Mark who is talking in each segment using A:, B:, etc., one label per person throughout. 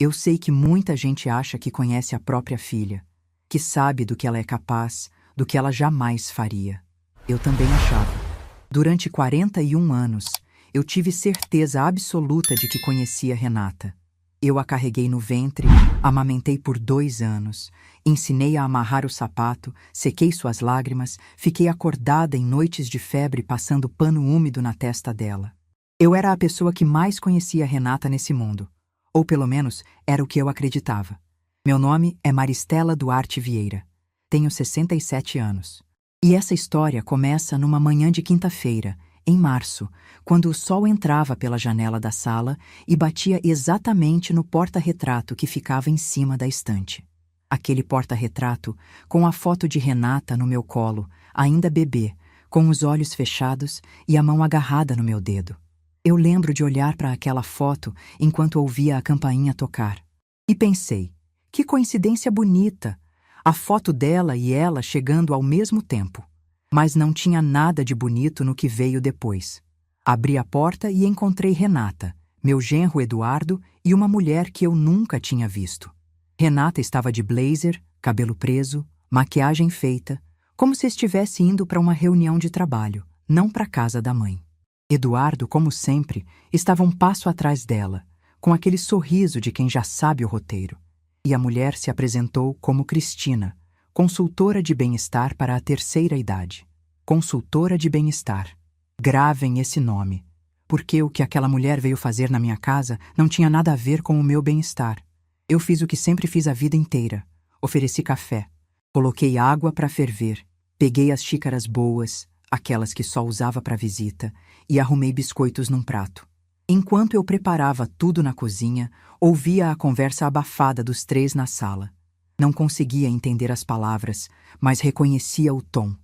A: Eu sei que muita gente acha que conhece a própria filha, que sabe do que ela é capaz, do que ela jamais faria. Eu também achava. Durante 41 anos, eu tive certeza absoluta de que conhecia Renata. Eu a carreguei no ventre, amamentei por 2 anos, ensinei a amarrar o sapato, sequei suas lágrimas, fiquei acordada em noites de febre passando pano úmido na testa dela. Eu era a pessoa que mais conhecia Renata nesse mundo. Ou pelo menos era o que eu acreditava. Meu nome é Maristela Duarte Vieira. Tenho 67 anos. E essa história começa numa manhã de quinta-feira, em março, quando o sol entrava pela janela da sala e batia exatamente no porta-retrato que ficava em cima da estante. Aquele porta-retrato com a foto de Renata no meu colo, ainda bebê, com os olhos fechados e a mão agarrada no meu dedo. Eu lembro de olhar para aquela foto enquanto ouvia a campainha tocar. E pensei, que coincidência bonita! A foto dela e ela chegando ao mesmo tempo. Mas não tinha nada de bonito no que veio depois. Abri a porta e encontrei Renata, meu genro Eduardo e uma mulher que eu nunca tinha visto. Renata estava de blazer, cabelo preso, maquiagem feita, como se estivesse indo para uma reunião de trabalho, não para a casa da mãe. Eduardo, como sempre, estava um passo atrás dela, com aquele sorriso de quem já sabe o roteiro. E a mulher se apresentou como Cristina, consultora de bem-estar para a terceira idade. Consultora de bem-estar. Gravem esse nome, porque o que aquela mulher veio fazer na minha casa não tinha nada a ver com o meu bem-estar. Eu fiz o que sempre fiz a vida inteira. Ofereci café, coloquei água para ferver, peguei as xícaras boas, aquelas que só usava para visita, e arrumei biscoitos num prato. Enquanto eu preparava tudo na cozinha, ouvia a conversa abafada dos 3 na sala. Não conseguia entender as palavras, mas reconhecia o tom.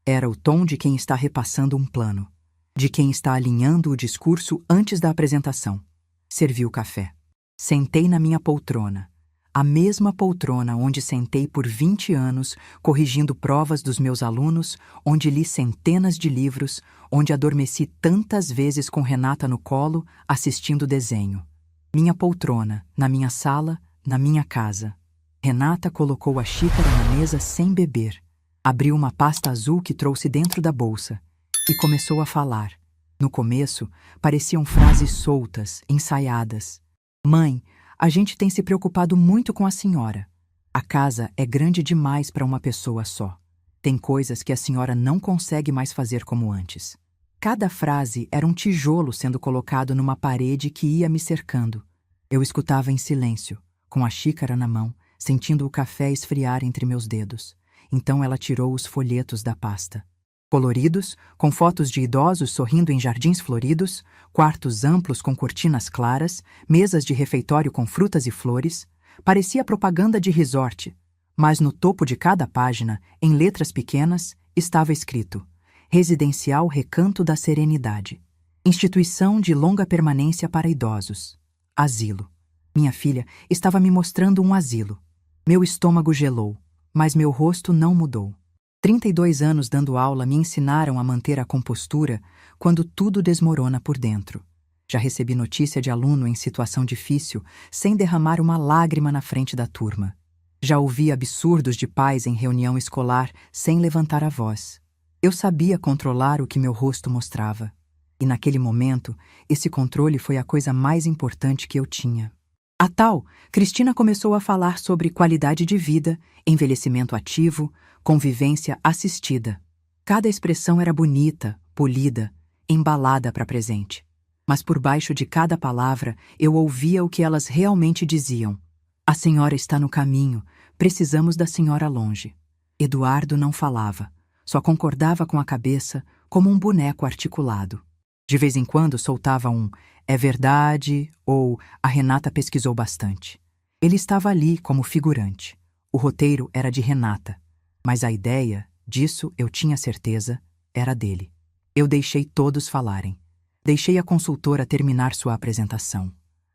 A: Era o tom de quem está repassando um plano, de quem está alinhando o discurso antes da apresentação. Servi o café. Sentei na minha poltrona, a mesma poltrona onde sentei por 20 anos, corrigindo provas dos meus alunos, onde li centenas de livros, onde adormeci tantas vezes com Renata no colo, assistindo desenho. Minha poltrona, na minha sala, na minha casa. Renata colocou a xícara na mesa sem beber. Abriu uma pasta azul que trouxe dentro da bolsa e começou a falar. No começo, pareciam frases soltas, ensaiadas. Mãe, a gente tem se preocupado muito com a senhora. A casa é grande demais para uma pessoa só. Tem coisas que a senhora não consegue mais fazer como antes. Cada frase era um tijolo sendo colocado numa parede que ia me cercando. Eu escutava em silêncio, com a xícara na mão, sentindo o café esfriar entre meus dedos. Então ela tirou os folhetos da pasta. Coloridos, com fotos de idosos sorrindo em jardins floridos, quartos amplos com cortinas claras, mesas de refeitório com frutas e flores, parecia propaganda de resort, mas no topo de cada página, em letras pequenas, estava escrito: Residencial Recanto da Serenidade. Instituição de longa permanência para idosos. Asilo. Minha filha estava me mostrando um asilo. Meu estômago gelou, mas meu rosto não mudou. 32 anos dando aula me ensinaram a manter a compostura quando tudo desmorona por dentro. Já recebi notícia de aluno em situação difícil, sem derramar uma lágrima na frente da turma. Já ouvi absurdos de pais em reunião escolar, sem levantar a voz. Eu sabia controlar o que meu rosto mostrava. E naquele momento, esse controle foi a coisa mais importante que eu tinha. A tal, Cristina começou a falar sobre qualidade de vida, envelhecimento ativo, convivência assistida. Cada expressão era bonita, polida, embalada para presente. Mas por baixo de cada palavra, eu ouvia o que elas realmente diziam. A senhora está no caminho, precisamos da senhora longe. Eduardo não falava, só concordava com a cabeça como um boneco articulado. De vez em quando soltava um "é verdade" ou "a Renata pesquisou bastante". Ele estava ali como figurante. O roteiro era de Renata, mas a ideia, disso eu tinha certeza, era dele. Eu deixei todos falarem. Deixei a consultora terminar sua apresentação.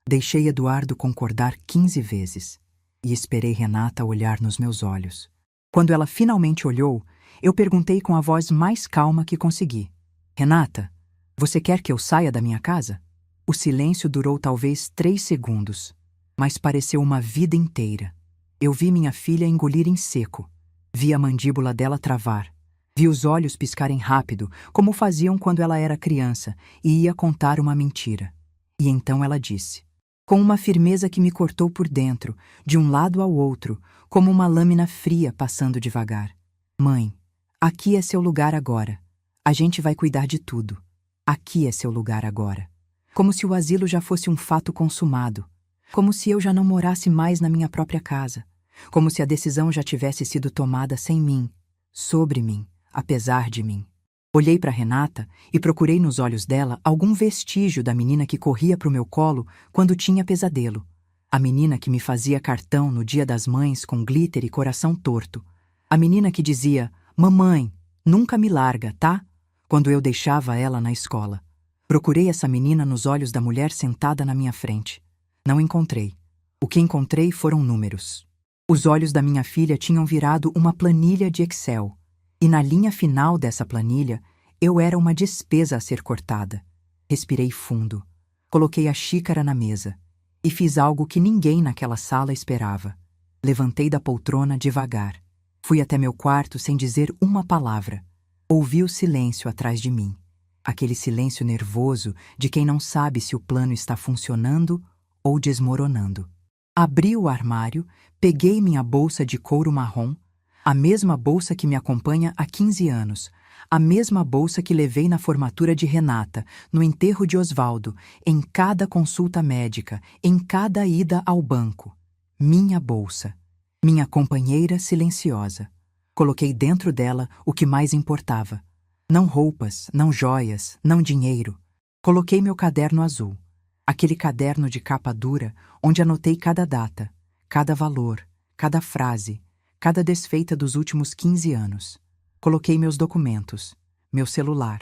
A: Deixei Eduardo concordar 15 vezes. E esperei Renata olhar nos meus olhos. Quando ela finalmente olhou, eu perguntei com a voz mais calma que consegui: Renata, você quer que eu saia da minha casa? O silêncio durou talvez 3 segundos. mas pareceu uma vida inteira. Eu vi minha filha engolir em seco. Vi a mandíbula dela travar. Vi os olhos piscarem rápido, como faziam quando ela era criança e ia contar uma mentira. E então ela disse, com uma firmeza que me cortou por dentro, de um lado ao outro, como uma lâmina fria passando devagar: Mãe, aqui é seu lugar agora. A gente vai cuidar de tudo. Aqui é seu lugar agora. Como se o asilo já fosse um fato consumado. Como se eu já não morasse mais na minha própria casa. Como se a decisão já tivesse sido tomada sem mim, sobre mim, apesar de mim. Olhei para Renata e procurei nos olhos dela algum vestígio da menina que corria para o meu colo quando tinha pesadelo. A menina que me fazia cartão no Dia das Mães com glitter e coração torto. A menina que dizia, mamãe, nunca me larga, tá? Quando eu deixava ela na escola. Procurei essa menina nos olhos da mulher sentada na minha frente. Não encontrei. O que encontrei foram números. Os olhos da minha filha tinham virado uma planilha de Excel. E na linha final dessa planilha, eu era uma despesa a ser cortada. Respirei fundo. Coloquei a xícara na mesa. E fiz algo que ninguém naquela sala esperava. Levantei da poltrona devagar. Fui até meu quarto sem dizer uma palavra. Ouvi o silêncio atrás de mim. Aquele silêncio nervoso de quem não sabe se o plano está funcionando ou desmoronando. Abri o armário, peguei minha bolsa de couro marrom, a mesma bolsa que me acompanha há 15 anos, a mesma bolsa que levei na formatura de Renata, no enterro de Osvaldo, em cada consulta médica, em cada ida ao banco. Minha bolsa. Minha companheira silenciosa. Coloquei dentro dela o que mais importava. Não roupas, não joias, não dinheiro. Coloquei meu caderno azul. Aquele caderno de capa dura onde anotei cada data, cada valor, cada frase, cada desfeita dos últimos 15 anos. Coloquei meus documentos, meu celular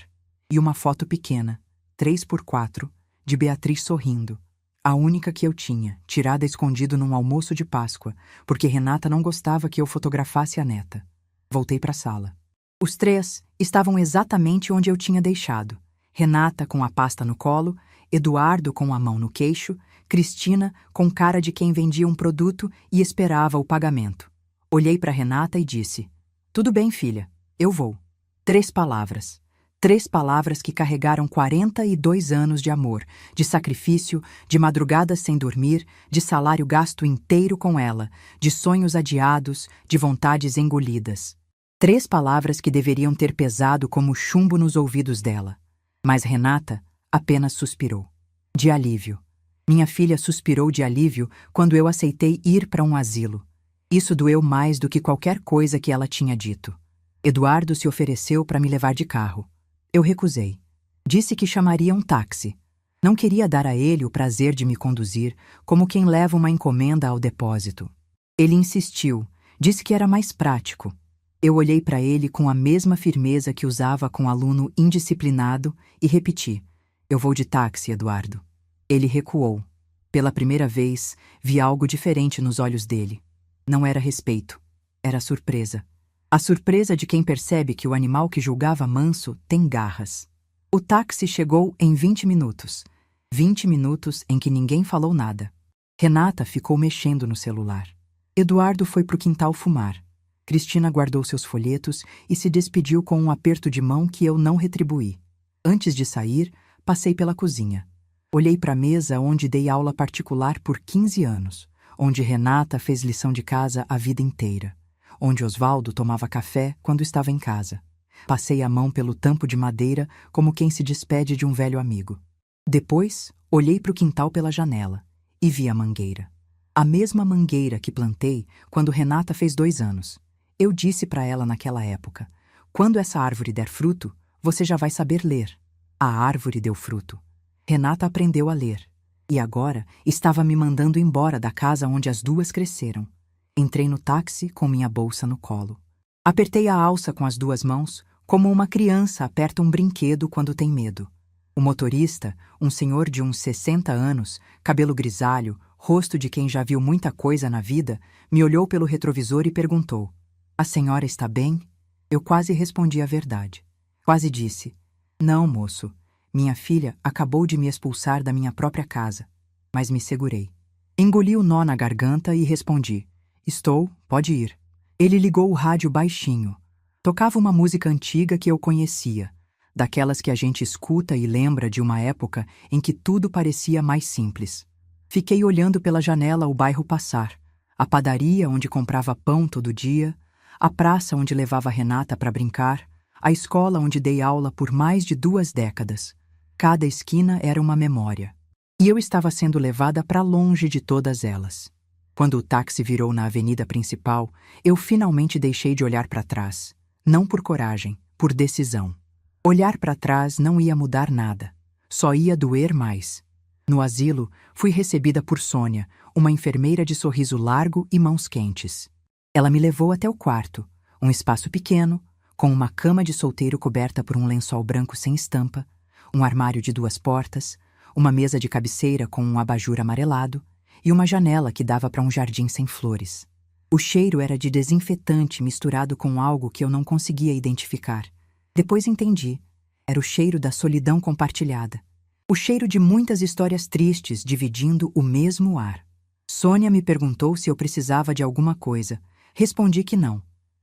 A: e uma foto pequena, 3x4, de Beatriz sorrindo. A única que eu tinha, tirada escondido num almoço de Páscoa, porque Renata não gostava que eu fotografasse a neta. Voltei para a sala. Os 3 estavam exatamente onde eu tinha deixado. Renata com a pasta no colo, Eduardo com a mão no queixo, Cristina com cara de quem vendia um produto e esperava o pagamento. Olhei para Renata e disse, tudo bem, filha, eu vou. 3 palavras. 3 palavras que carregaram 42 anos de amor, de sacrifício, de madrugadas sem dormir, de salário gasto inteiro com ela, de sonhos adiados, de vontades engolidas. 3 palavras que deveriam ter pesado como chumbo nos ouvidos dela. Mas Renata apenas suspirou. De alívio. Minha filha suspirou de alívio quando eu aceitei ir para um asilo. Isso doeu mais do que qualquer coisa que ela tinha dito. Eduardo se ofereceu para me levar de carro. Eu recusei. Disse que chamaria um táxi. Não queria dar a ele o prazer de me conduzir, como quem leva uma encomenda ao depósito. Ele insistiu, disse que era mais prático. Eu olhei para ele com a mesma firmeza que usava com aluno indisciplinado e repeti, eu vou de táxi, Eduardo. Ele recuou. Pela primeira vez, vi algo diferente nos olhos dele. Não era respeito, era surpresa. A surpresa de quem percebe que o animal que julgava manso tem garras. O táxi chegou em 20 minutos. 20 minutos em que ninguém falou nada. Renata ficou mexendo no celular. Eduardo foi para o quintal fumar. Cristina guardou seus folhetos e se despediu com um aperto de mão que eu não retribuí. Antes de sair, passei pela cozinha. Olhei para a mesa onde dei aula particular por 15 anos, onde Renata fez lição de casa a vida inteira, onde Osvaldo tomava café quando estava em casa. Passei a mão pelo tampo de madeira como quem se despede de um velho amigo. Depois, olhei para o quintal pela janela e vi a mangueira. A mesma mangueira que plantei quando Renata fez 2 anos. Eu disse para ela naquela época, quando essa árvore der fruto, você já vai saber ler. A árvore deu fruto. Renata aprendeu a ler. E agora estava me mandando embora da casa onde as 2 cresceram. Entrei no táxi com minha bolsa no colo. Apertei a alça com as 2 mãos, como uma criança aperta um brinquedo quando tem medo. O motorista, um senhor de uns 60 anos, cabelo grisalho, rosto de quem já viu muita coisa na vida, me olhou pelo retrovisor e perguntou, a senhora está bem? Eu quase respondi a verdade. Quase disse, não, moço, minha filha acabou de me expulsar da minha própria casa. Mas me segurei. Engoli o nó na garganta e respondi: Estou, pode ir. Ele ligou o rádio baixinho. Tocava uma música antiga que eu conhecia, daquelas que a gente escuta e lembra de uma época em que tudo parecia mais simples. Fiquei olhando pela janela o bairro passar, a padaria onde comprava pão todo dia, a praça onde levava Renata para brincar, a escola onde dei aula por mais de 2 décadas. Cada esquina era uma memória. E eu estava sendo levada para longe de todas elas. Quando o táxi virou na avenida principal, eu finalmente deixei de olhar para trás. Não por coragem, por decisão. Olhar para trás não ia mudar nada. Só ia doer mais. No asilo, fui recebida por Sônia, uma enfermeira de sorriso largo e mãos quentes. Ela me levou até o quarto, um espaço pequeno, com uma cama de solteiro coberta por um lençol branco sem estampa, um armário de 2 portas, uma mesa de cabeceira com um abajur amarelado e uma janela que dava para um jardim sem flores. O cheiro era de desinfetante misturado com algo que eu não conseguia identificar. Depois entendi. Era o cheiro da solidão compartilhada. O cheiro de muitas histórias tristes dividindo o mesmo ar. Sônia me perguntou se eu precisava de alguma coisa. Respondi que não.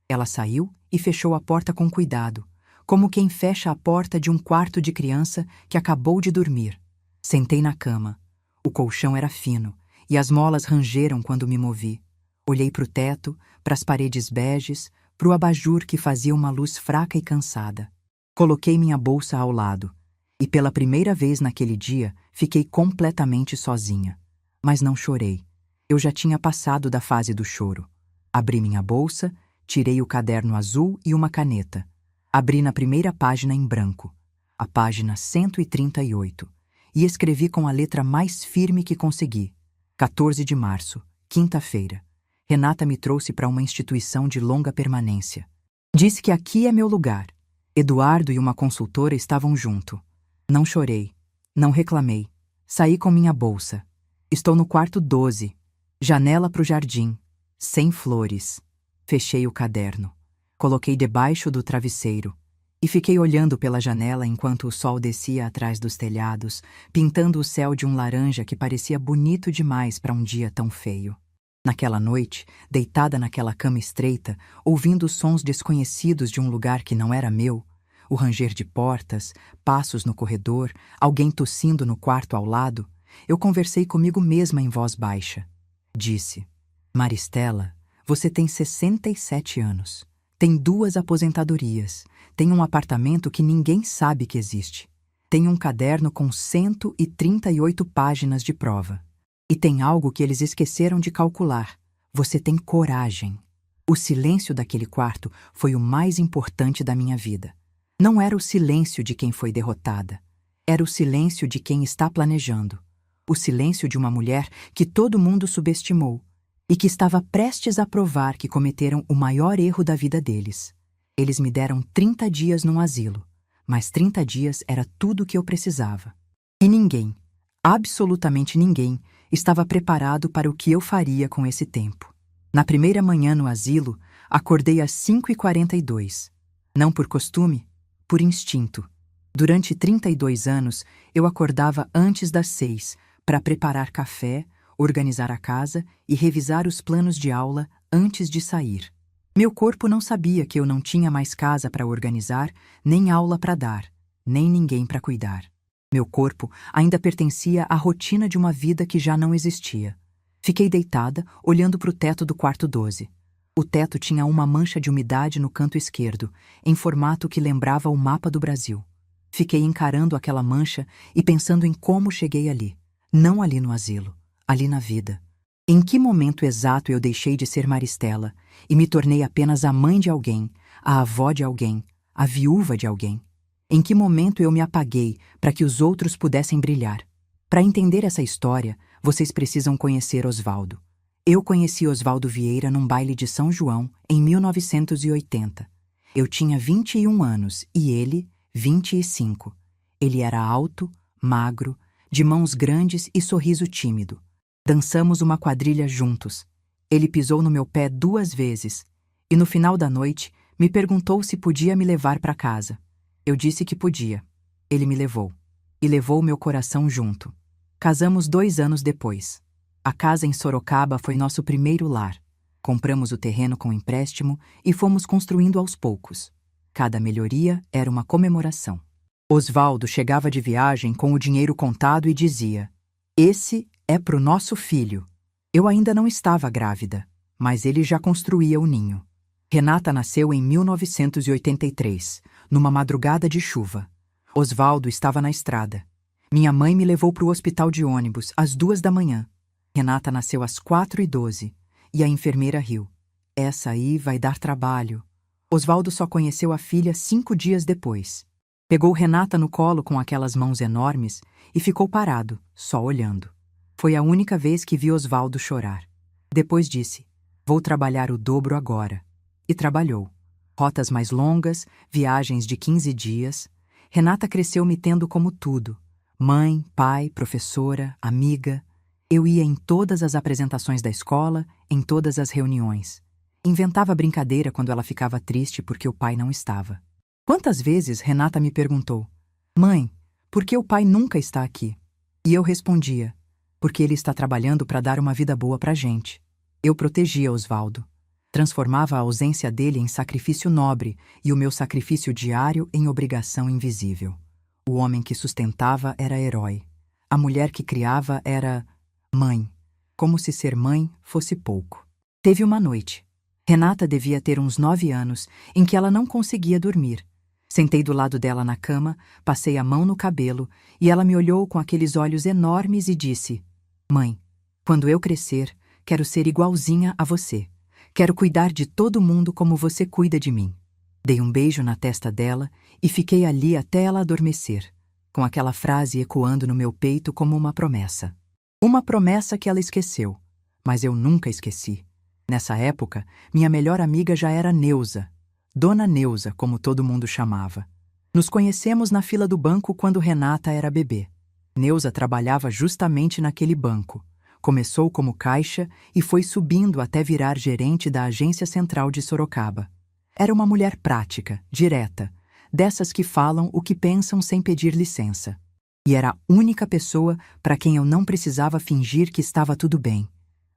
A: Ela saiu e fechou a porta com cuidado, como quem fecha a porta de um quarto de criança que acabou de dormir. Sentei na cama. O colchão era fino e as molas rangeram quando me movi. Olhei para o teto, para as paredes beges, para o abajur que fazia uma luz fraca e cansada. Coloquei minha bolsa ao lado e pela primeira vez naquele dia fiquei completamente sozinha. Mas não chorei. Eu já tinha passado da fase do choro. Abri minha bolsa, tirei o caderno azul e uma caneta. Abri na primeira página em branco, a página 138, e escrevi com a letra mais firme que consegui. 14 de março, quinta-feira. Renata me trouxe para uma instituição de longa permanência. Disse que aqui é meu lugar. Eduardo e uma consultora estavam junto. Não chorei. Não reclamei. Saí com minha bolsa. Estou no quarto 12. Janela para o jardim. Sem flores. Fechei o caderno. Coloquei debaixo do travesseiro. E fiquei olhando pela janela enquanto o sol descia atrás dos telhados, pintando o céu de um laranja que parecia bonito demais para um dia tão feio. Naquela noite, deitada naquela cama estreita, ouvindo os sons desconhecidos de um lugar que não era meu, o ranger de portas, passos no corredor, alguém tossindo no quarto ao lado, eu conversei comigo mesma em voz baixa. Disse: Maristela, você tem 67 anos. Tem 2 aposentadorias. Tem um apartamento que ninguém sabe que existe. Tem um caderno com 138 páginas de prova. E tem algo que eles esqueceram de calcular. Você tem coragem. O silêncio daquele quarto foi o mais importante da minha vida. Não era o silêncio de quem foi derrotada. Era o silêncio de quem está planejando. O silêncio de uma mulher que todo mundo subestimou e que estava prestes a provar que cometeram o maior erro da vida deles. Eles me deram 30 dias num asilo, mas 30 dias era tudo o que eu precisava. E ninguém, absolutamente ninguém, estava preparado para o que eu faria com esse tempo. Na primeira manhã no asilo, acordei às 5h42. Não por costume, por instinto. Durante 32 anos, eu acordava antes das 6 para preparar café, organizar a casa e revisar os planos de aula antes de sair. Meu corpo não sabia que eu não tinha mais casa para organizar, nem aula para dar, nem ninguém para cuidar. Meu corpo ainda pertencia à rotina de uma vida que já não existia. Fiquei deitada, olhando para o teto do quarto 12. O teto tinha uma mancha de umidade no canto esquerdo, em formato que lembrava o mapa do Brasil. Fiquei encarando aquela mancha e pensando em como cheguei ali. Não ali no asilo, ali na vida. Em que momento exato eu deixei de ser Maristela e me tornei apenas a mãe de alguém, a avó de alguém, a viúva de alguém? Em que momento eu me apaguei para que os outros pudessem brilhar? Para entender essa história, vocês precisam conhecer Osvaldo. Eu conheci Osvaldo Vieira num baile de São João em 1980. Eu tinha 21 anos e ele, 25. Ele era alto, magro, de mãos grandes e sorriso tímido. Dançamos uma quadrilha juntos. Ele pisou no meu pé 2 vezes e no final da noite me perguntou se podia me levar para casa. Eu disse que podia. Ele me levou. E levou meu coração junto. Casamos 2 anos depois. A casa em Sorocaba foi nosso primeiro lar. Compramos o terreno com empréstimo e fomos construindo aos poucos. Cada melhoria era uma comemoração. Osvaldo chegava de viagem com o dinheiro contado e dizia: "Esse é pro nosso filho." Eu ainda não estava grávida, mas ele já construía o ninho. Renata nasceu em 1983, numa madrugada de chuva. Osvaldo estava na estrada. Minha mãe me levou para o hospital de ônibus às 2 da manhã. Renata nasceu às 4h12 e a enfermeira riu. "Essa aí vai dar trabalho." Osvaldo só conheceu a filha 5 dias depois. Pegou Renata no colo com aquelas mãos enormes e ficou parado, só olhando. Foi a única vez que vi Osvaldo chorar. Depois disse: "Vou trabalhar o dobro agora." E trabalhou. Rotas mais longas, viagens de 15 dias. Renata cresceu me tendo como tudo. Mãe, pai, professora, amiga. Eu ia em todas as apresentações da escola, em todas as reuniões. Inventava brincadeira quando ela ficava triste porque o pai não estava. Quantas vezes Renata me perguntou: "Mãe, por que o pai nunca está aqui?" E eu respondia: "Porque ele está trabalhando para dar uma vida boa pra gente." Eu protegia Osvaldo. Transformava a ausência dele em sacrifício nobre e o meu sacrifício diário em obrigação invisível. O homem que sustentava era herói. A mulher que criava era mãe, como se ser mãe fosse pouco. Teve uma noite. Renata devia ter uns 9 anos, em que ela não conseguia dormir. Sentei do lado dela na cama, passei a mão no cabelo e ela me olhou com aqueles olhos enormes e disse: "Mãe, quando eu crescer, quero ser igualzinha a você. Quero cuidar de todo mundo como você cuida de mim." Dei um beijo na testa dela e fiquei ali até ela adormecer, com aquela frase ecoando no meu peito como uma promessa. Uma promessa que ela esqueceu, mas eu nunca esqueci. Nessa época, minha melhor amiga já era Neuza, Dona Neuza, como todo mundo chamava. Nos conhecemos na fila do banco quando Renata era bebê. Neuza trabalhava justamente naquele banco. Começou como caixa e foi subindo até virar gerente da Agência Central de Sorocaba. Era uma mulher prática, direta, dessas que falam o que pensam sem pedir licença. E era a única pessoa para quem eu não precisava fingir que estava tudo bem.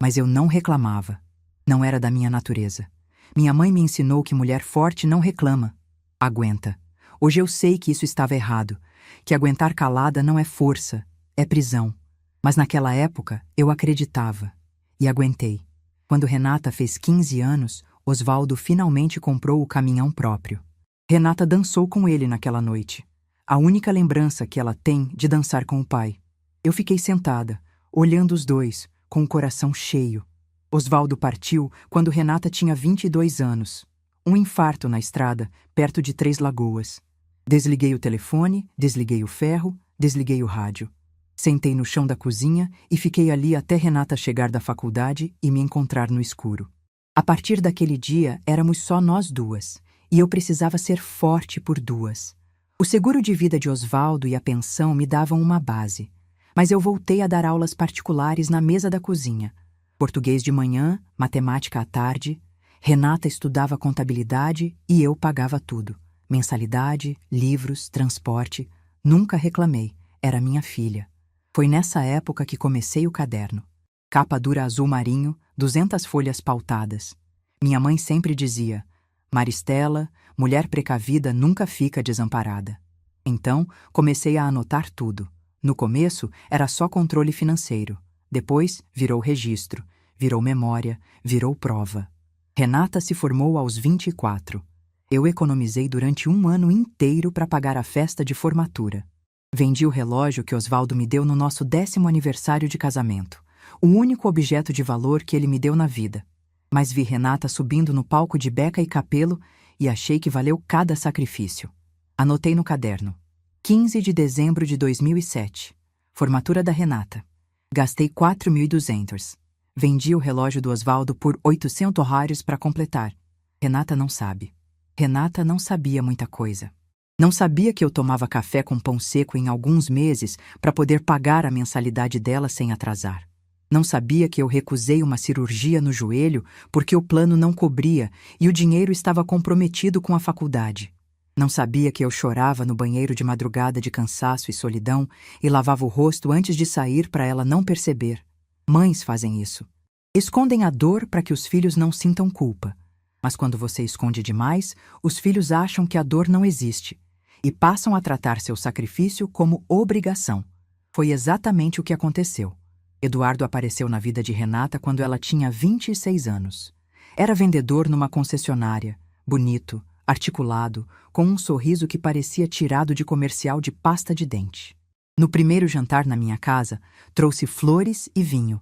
A: Mas eu não reclamava. Não era da minha natureza. Minha mãe me ensinou que mulher forte não reclama. Aguenta. Hoje eu sei que isso estava errado, que aguentar calada não é força, é prisão. Mas naquela época eu acreditava. E aguentei. Quando Renata fez 15 anos, Osvaldo finalmente comprou o caminhão próprio. Renata dançou com ele naquela noite. A única lembrança que ela tem de dançar com o pai. Eu fiquei sentada, olhando os dois, com o coração cheio. Osvaldo partiu quando Renata tinha 22 anos. Um infarto na estrada, perto de 3 Lagoas. Desliguei o telefone, desliguei o ferro, desliguei o rádio. Sentei no chão da cozinha e fiquei ali até Renata chegar da faculdade e me encontrar no escuro. A partir daquele dia, éramos só nós duas, e eu precisava ser forte por duas. O seguro de vida de Osvaldo e a pensão me davam uma base, mas eu voltei a dar aulas particulares na mesa da cozinha. Português de manhã, matemática à tarde. Renata estudava contabilidade e eu pagava tudo. Mensalidade, livros, transporte. Nunca reclamei, era minha filha. Foi nessa época que comecei o caderno. Capa dura azul marinho, 200 folhas pautadas. Minha mãe sempre dizia: "Maristela, mulher precavida nunca fica desamparada." Então, comecei a anotar tudo. No começo, era só controle financeiro. Depois, virou registro, virou memória, virou prova. Renata se formou aos 24. Eu economizei durante 1 ano inteiro para pagar a festa de formatura. Vendi o relógio que Osvaldo me deu no nosso 10º aniversário de casamento, o único objeto de valor que ele me deu na vida. Mas vi Renata subindo no palco de Beca e Capelo e achei que valeu cada sacrifício. Anotei no caderno. 15 de dezembro de 2007. Formatura da Renata. Gastei 4.200. Vendi o relógio do Osvaldo por 800 horários para completar. Renata não sabe. Renata não sabia muita coisa. Não sabia que eu tomava café com pão seco em alguns meses para poder pagar a mensalidade dela sem atrasar. Não sabia que eu recusei uma cirurgia no joelho porque o plano não cobria e o dinheiro estava comprometido com a faculdade. Não sabia que eu chorava no banheiro de madrugada de cansaço e solidão e lavava o rosto antes de sair para ela não perceber. Mães fazem isso. Escondem a dor para que os filhos não sintam culpa. Mas quando você esconde demais, os filhos acham que a dor não existe e passam a tratar seu sacrifício como obrigação. Foi exatamente o que aconteceu. Eduardo apareceu na vida de Renata quando ela tinha 26 anos. Era vendedor numa concessionária, bonito, articulado, com um sorriso que parecia tirado de comercial de pasta de dente. No primeiro jantar na minha casa, trouxe flores e vinho.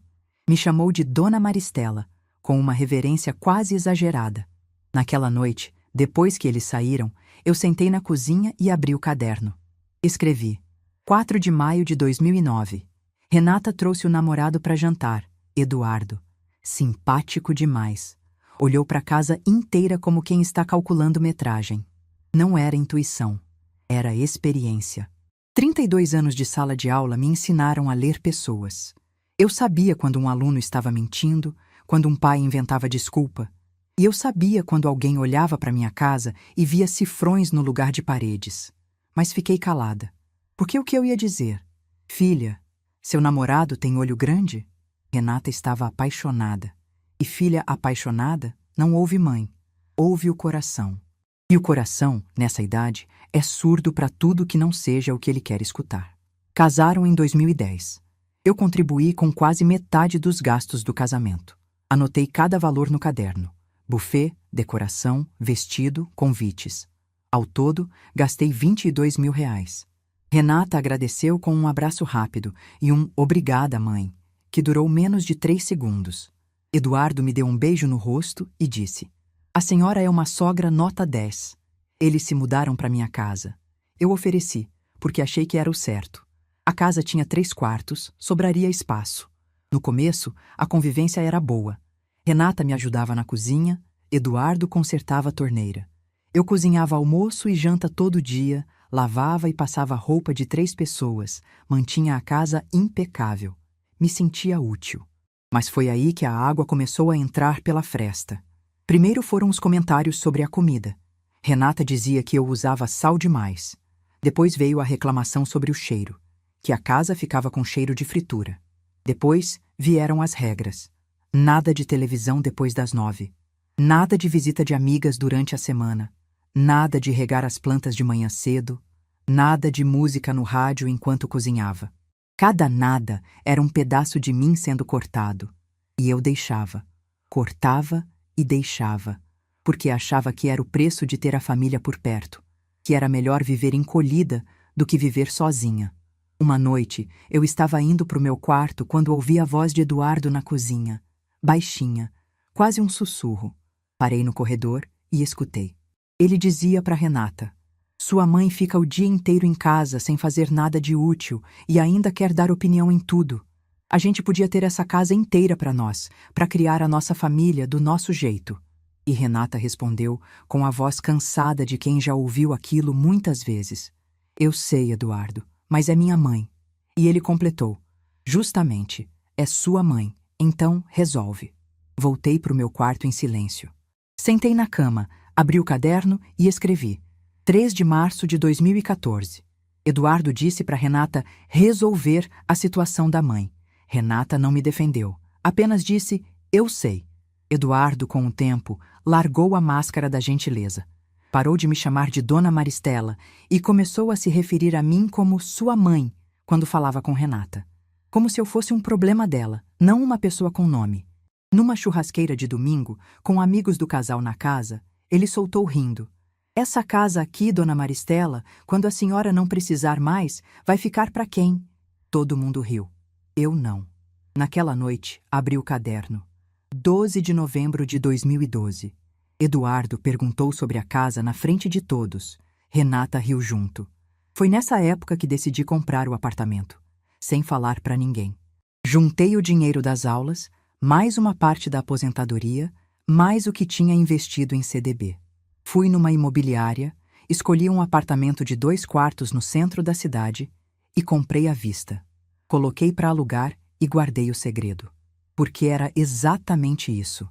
A: Me chamou de Dona Maristela, com uma reverência quase exagerada. Naquela noite, depois que eles saíram, eu sentei na cozinha e abri o caderno. Escrevi: 4 de maio de 2009. Renata trouxe o namorado para jantar, Eduardo. Simpático demais. Olhou para a casa inteira como quem está calculando metragem. Não era intuição, era experiência. 32 anos de sala de aula me ensinaram a ler pessoas. Eu sabia quando um aluno estava mentindo, quando um pai inventava desculpa. E eu sabia quando alguém olhava para minha casa e via cifrões no lugar de paredes. Mas fiquei calada. Porque o que eu ia dizer? Filha, seu namorado tem olho grande? Renata estava apaixonada. E filha apaixonada não ouve mãe, ouve o coração. E o coração, nessa idade, é surdo para tudo que não seja o que ele quer escutar. Casaram em 2010. Eu contribuí com quase metade dos gastos do casamento. Anotei cada valor no caderno. Buffet, decoração, vestido, convites. Ao todo, gastei R$ 22 mil. Renata agradeceu com um abraço rápido e um "obrigada, mãe", que durou menos de 3 segundos. Eduardo me deu um beijo no rosto e disse: "A senhora é uma sogra nota 10. Eles se mudaram para minha casa. Eu ofereci, porque achei que era o certo. A casa tinha 3 quartos, sobraria espaço. No começo, a convivência era boa. Renata me ajudava na cozinha, Eduardo consertava a torneira. Eu cozinhava almoço e janta todo dia, lavava e passava roupa de 3 pessoas, mantinha a casa impecável. Me sentia útil. Mas foi aí que a água começou a entrar pela fresta. Primeiro foram os comentários sobre a comida. Renata dizia que eu usava sal demais. Depois veio a reclamação sobre o cheiro, que a casa ficava com cheiro de fritura. Depois vieram as regras. Nada de televisão depois das 9. Nada de visita de amigas durante a semana. Nada de regar as plantas de manhã cedo. Nada de música no rádio enquanto cozinhava. Cada nada era um pedaço de mim sendo cortado. E eu deixava. Cortava e deixava. Porque achava que era o preço de ter a família por perto. Que era melhor viver encolhida do que viver sozinha. Uma noite, eu estava indo para o meu quarto quando ouvi a voz de Eduardo na cozinha. Baixinha, quase um sussurro. Parei no corredor e escutei. Ele dizia para Renata: "Sua mãe fica o dia inteiro em casa sem fazer nada de útil e ainda quer dar opinião em tudo. A gente podia ter essa casa inteira para nós, para criar a nossa família do nosso jeito." E Renata respondeu com a voz cansada de quem já ouviu aquilo muitas vezes: "Eu sei, Eduardo, mas é minha mãe." E ele completou: "Justamente, é sua mãe. Então, resolve." Voltei para o meu quarto em silêncio. Sentei na cama, abri o caderno e escrevi: 3 de março de 2014. Eduardo disse para Renata resolver a situação da mãe. Renata não me defendeu. Apenas disse: "Eu sei." Eduardo, com o tempo, largou a máscara da gentileza. Parou de me chamar de Dona Maristela e começou a se referir a mim como sua mãe quando falava com Renata. Como se eu fosse um problema dela, não uma pessoa com nome. Numa churrasqueira de domingo, com amigos do casal na casa, ele soltou rindo: "Essa casa aqui, Dona Maristela, quando a senhora não precisar mais, vai ficar para quem?" Todo mundo riu. Eu não. Naquela noite, abri o caderno. 12 de novembro de 2012. Eduardo perguntou sobre a casa na frente de todos. Renata riu junto. Foi nessa época que decidi comprar o apartamento, sem falar para ninguém. Juntei o dinheiro das aulas, mais uma parte da aposentadoria, mais o que tinha investido em CDB. Fui numa imobiliária, escolhi um apartamento de 2 quartos no centro da cidade e comprei à vista. Coloquei para alugar e guardei o segredo. Porque era exatamente isso,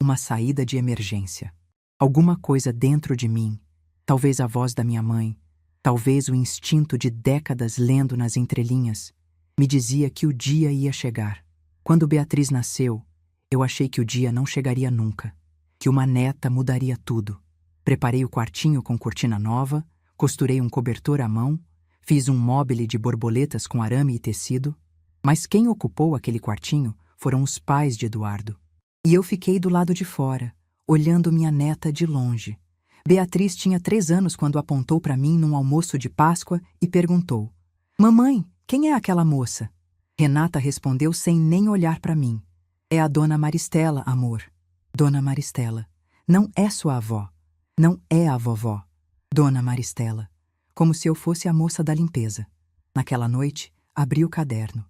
A: uma saída de emergência. Alguma coisa dentro de mim, talvez a voz da minha mãe, talvez o instinto de décadas lendo nas entrelinhas, me dizia que o dia ia chegar. Quando Beatriz nasceu, eu achei que o dia não chegaria nunca, que uma neta mudaria tudo. Preparei o quartinho com cortina nova, costurei um cobertor à mão, fiz um mobile de borboletas com arame e tecido, mas quem ocupou aquele quartinho foram os pais de Eduardo. E eu fiquei do lado de fora, olhando minha neta de longe. Beatriz tinha 3 anos quando apontou para mim num almoço de Páscoa e perguntou: "Mamãe, quem é aquela moça?" Renata respondeu sem nem olhar para mim: "É a Dona Maristela, amor." Dona Maristela. Não é sua avó. Não é a vovó. Dona Maristela. Como se eu fosse a moça da limpeza. Naquela noite, abri o caderno.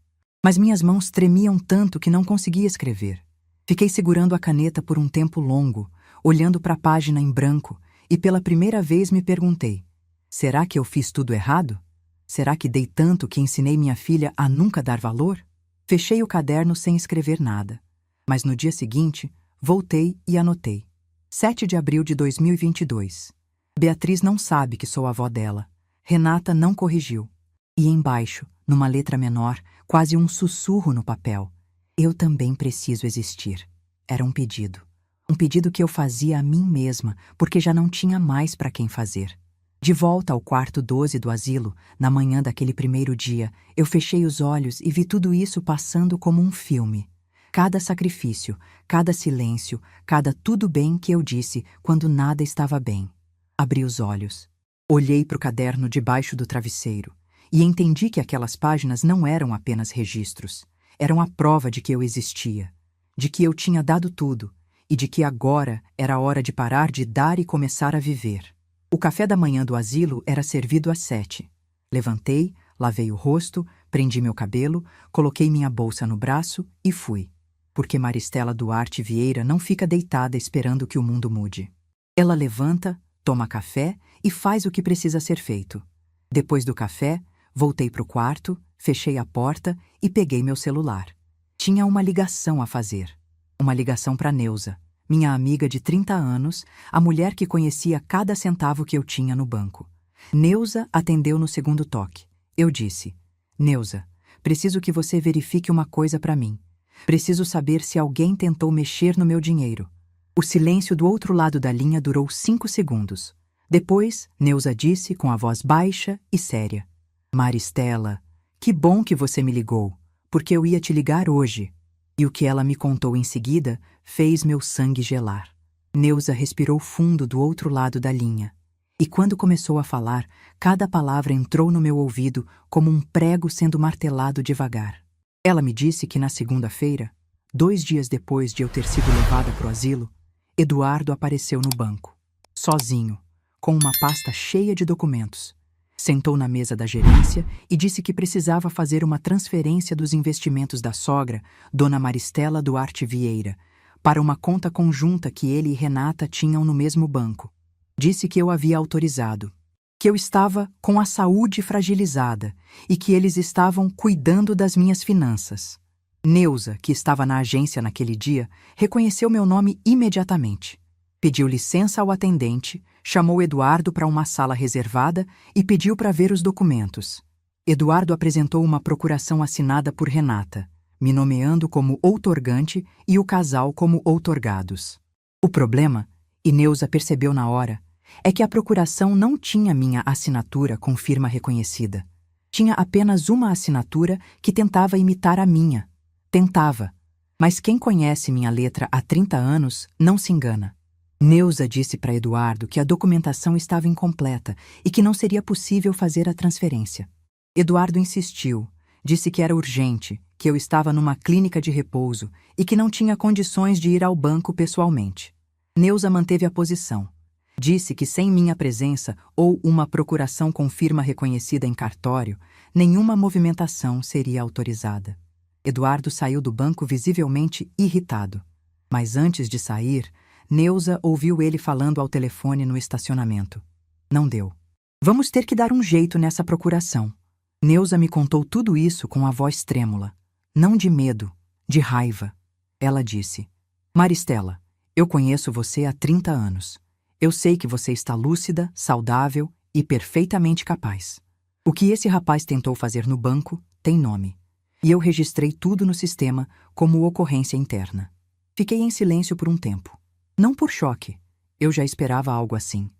A: Mas minhas mãos tremiam tanto que não conseguia escrever. Fiquei segurando a caneta por um tempo longo, olhando para a página em branco, e pela primeira vez me perguntei: será que eu fiz tudo errado? Será que dei tanto que ensinei minha filha a nunca dar valor? Fechei o caderno sem escrever nada. Mas no dia seguinte, voltei e anotei. 7 de abril de 2022. Beatriz não sabe que sou a avó dela. Renata não corrigiu. E embaixo, numa letra menor, quase um sussurro no papel: eu também preciso existir. Era um pedido. Um pedido que eu fazia a mim mesma, porque já não tinha mais para quem fazer. De volta ao quarto 12 do asilo, na manhã daquele primeiro dia, eu fechei os olhos e vi tudo isso passando como um filme. Cada sacrifício, cada silêncio, cada tudo bem que eu disse quando nada estava bem. Abri os olhos. Olhei para o caderno debaixo do travesseiro e entendi que aquelas páginas não eram apenas registros. Eram a prova de que eu existia, de que eu tinha dado tudo e de que agora era a hora de parar de dar e começar a viver. O café da manhã do asilo era servido às 7. Levantei, lavei o rosto, prendi meu cabelo, coloquei minha bolsa no braço e fui. Porque Maristela Duarte Vieira não fica deitada esperando que o mundo mude. Ela levanta, toma café e faz o que precisa ser feito. Depois do café, voltei para o quarto, fechei a porta e peguei meu celular. Tinha uma ligação a fazer. Uma ligação para Neuza, minha amiga de 30 anos, a mulher que conhecia cada centavo que eu tinha no banco. Neuza atendeu no segundo toque. Eu disse: "Neuza, preciso que você verifique uma coisa para mim. Preciso saber se alguém tentou mexer no meu dinheiro." O silêncio do outro lado da linha durou 5 segundos. Depois, Neuza disse com a voz baixa e séria: "Maristela, que bom que você me ligou, porque eu ia te ligar hoje." E o que ela me contou em seguida fez meu sangue gelar. Neuza respirou fundo do outro lado da linha. E quando começou a falar, cada palavra entrou no meu ouvido como um prego sendo martelado devagar. Ela me disse que na segunda-feira, 2 dias depois de eu ter sido levada para o asilo, Eduardo apareceu no banco, sozinho, com uma pasta cheia de documentos. Sentou na mesa da gerência e disse que precisava fazer uma transferência dos investimentos da sogra, Dona Maristela Duarte Vieira, para uma conta conjunta que ele e Renata tinham no mesmo banco. Disse que eu havia autorizado, que eu estava com a saúde fragilizada e que eles estavam cuidando das minhas finanças. Neuza, que estava na agência naquele dia, reconheceu meu nome imediatamente. Pediu licença ao atendente, chamou Eduardo para uma sala reservada e pediu para ver os documentos. Eduardo apresentou uma procuração assinada por Renata, me nomeando como outorgante e o casal como outorgados. O problema, e Neuza percebeu na hora, é que a procuração não tinha minha assinatura com firma reconhecida. Tinha apenas uma assinatura que tentava imitar a minha. Tentava. Mas quem conhece minha letra há 30 anos não se engana. Neuza disse para Eduardo que a documentação estava incompleta e que não seria possível fazer a transferência. Eduardo insistiu, disse que era urgente, que eu estava numa clínica de repouso e que não tinha condições de ir ao banco pessoalmente. Neuza manteve a posição. Disse que sem minha presença ou uma procuração com firma reconhecida em cartório, nenhuma movimentação seria autorizada. Eduardo saiu do banco visivelmente irritado. Mas antes de sair, Neuza ouviu ele falando ao telefone no estacionamento. Não deu. Vamos ter que dar um jeito nessa procuração. Neuza me contou tudo isso com a voz trêmula. Não de medo, de raiva. Ela disse: Maristela, eu conheço você há 30 anos. Eu sei que você está lúcida, saudável e perfeitamente capaz. O que esse rapaz tentou fazer no banco tem nome. e eu registrei tudo no sistema como ocorrência interna. Fiquei em silêncio por um tempo. Não por choque, eu já esperava algo assim.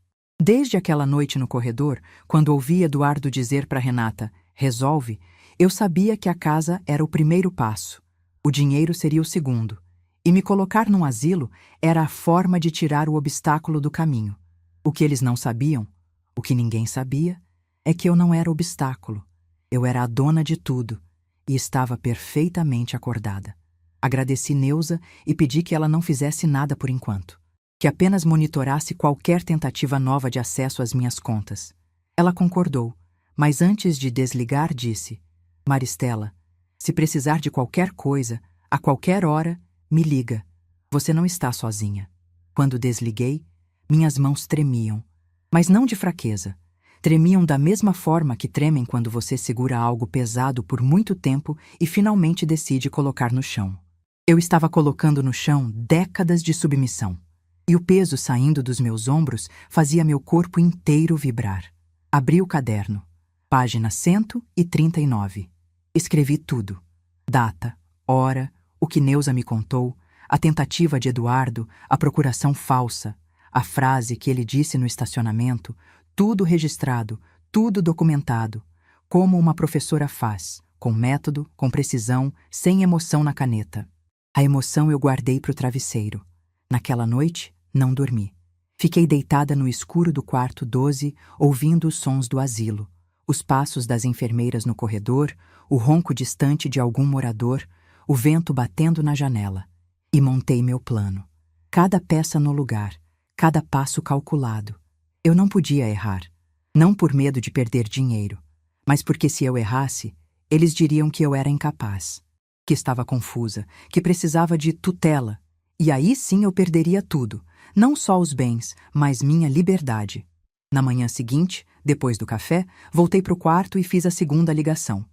A: Desde aquela noite no corredor, quando ouvi Eduardo dizer para Renata, resolve, eu sabia que a casa era o primeiro passo, o dinheiro seria o segundo, e me colocar num asilo era a forma de tirar o obstáculo do caminho. O que eles não sabiam, o que ninguém sabia, é que eu não era obstáculo, eu era a dona de tudo, e estava perfeitamente acordada. Agradeci Neuza e pedi que ela não fizesse nada por enquanto, que apenas monitorasse qualquer tentativa nova de acesso às minhas contas. Ela concordou, mas antes de desligar disse: Maristela, se precisar de qualquer coisa, a qualquer hora, me liga. Você não está sozinha. Quando desliguei, minhas mãos tremiam, mas não de fraqueza. Tremiam da mesma forma que tremem quando você segura algo pesado por muito tempo e finalmente decide colocar no chão. Eu estava colocando no chão décadas de submissão, e o peso saindo dos meus ombros fazia meu corpo inteiro vibrar. Abri o caderno. Página 139. Escrevi tudo. Data, hora, o que Neuza me contou, a tentativa de Eduardo, a procuração falsa, a frase que ele disse no estacionamento, tudo registrado, tudo documentado, como uma professora faz, com método, com precisão, sem emoção na caneta. A emoção eu guardei para o travesseiro. Naquela noite, não dormi. Fiquei deitada no escuro do quarto 12, ouvindo os sons do asilo, os passos das enfermeiras no corredor, o ronco distante de algum morador, o vento batendo na janela. E montei meu plano. Cada peça no lugar, cada passo calculado. Eu não podia errar. Não por medo de perder dinheiro, mas porque se eu errasse, eles diriam que eu era incapaz, que estava confusa, que precisava de tutela. E aí sim eu perderia tudo, não só os bens, mas minha liberdade. Na manhã seguinte, depois do café, voltei para o quarto e fiz a segunda ligação.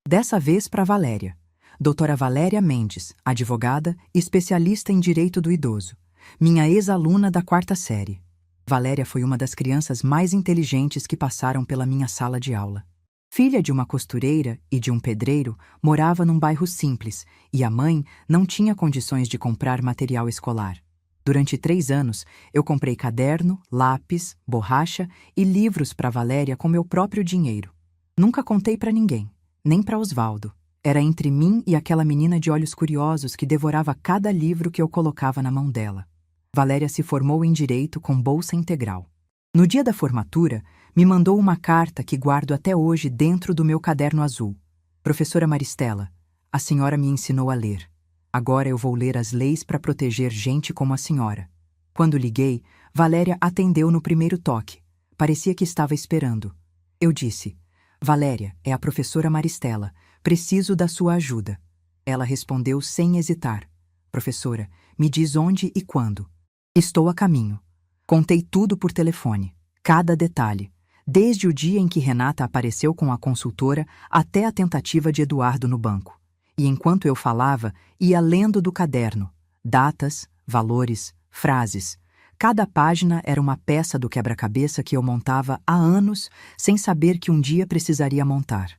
A: Dessa vez para Valéria. Doutora Valéria Mendes, advogada e especialista em direito do idoso. Minha ex-aluna da 4ª série. Valéria foi uma das crianças mais inteligentes que passaram pela minha sala de aula. Filha de uma costureira e de um pedreiro, morava num bairro simples e a mãe não tinha condições de comprar material escolar. Durante 3 anos, eu comprei caderno, lápis, borracha e livros para Valéria com meu próprio dinheiro. Nunca contei para ninguém, nem para Osvaldo. Era entre mim e aquela menina de olhos curiosos que devorava cada livro que eu colocava na mão dela. Valéria se formou em Direito com bolsa integral. No dia da formatura, me mandou uma carta que guardo até hoje dentro do meu caderno azul. Professora Maristela, a senhora me ensinou a ler. Agora eu vou ler as leis para proteger gente como a senhora. Quando liguei, Valéria atendeu no primeiro toque. Parecia que estava esperando. Eu disse: Valéria, é a professora Maristela. Preciso da sua ajuda. Ela respondeu sem hesitar: Professora, me diz onde e quando. Estou a caminho. Contei tudo por telefone, cada detalhe, desde o dia em que Renata apareceu com a consultora até a tentativa de Eduardo no banco. E enquanto eu falava, ia lendo do caderno, datas, valores, frases. Cada página era uma peça do quebra-cabeça que eu montava há anos, sem saber que um dia precisaria montar.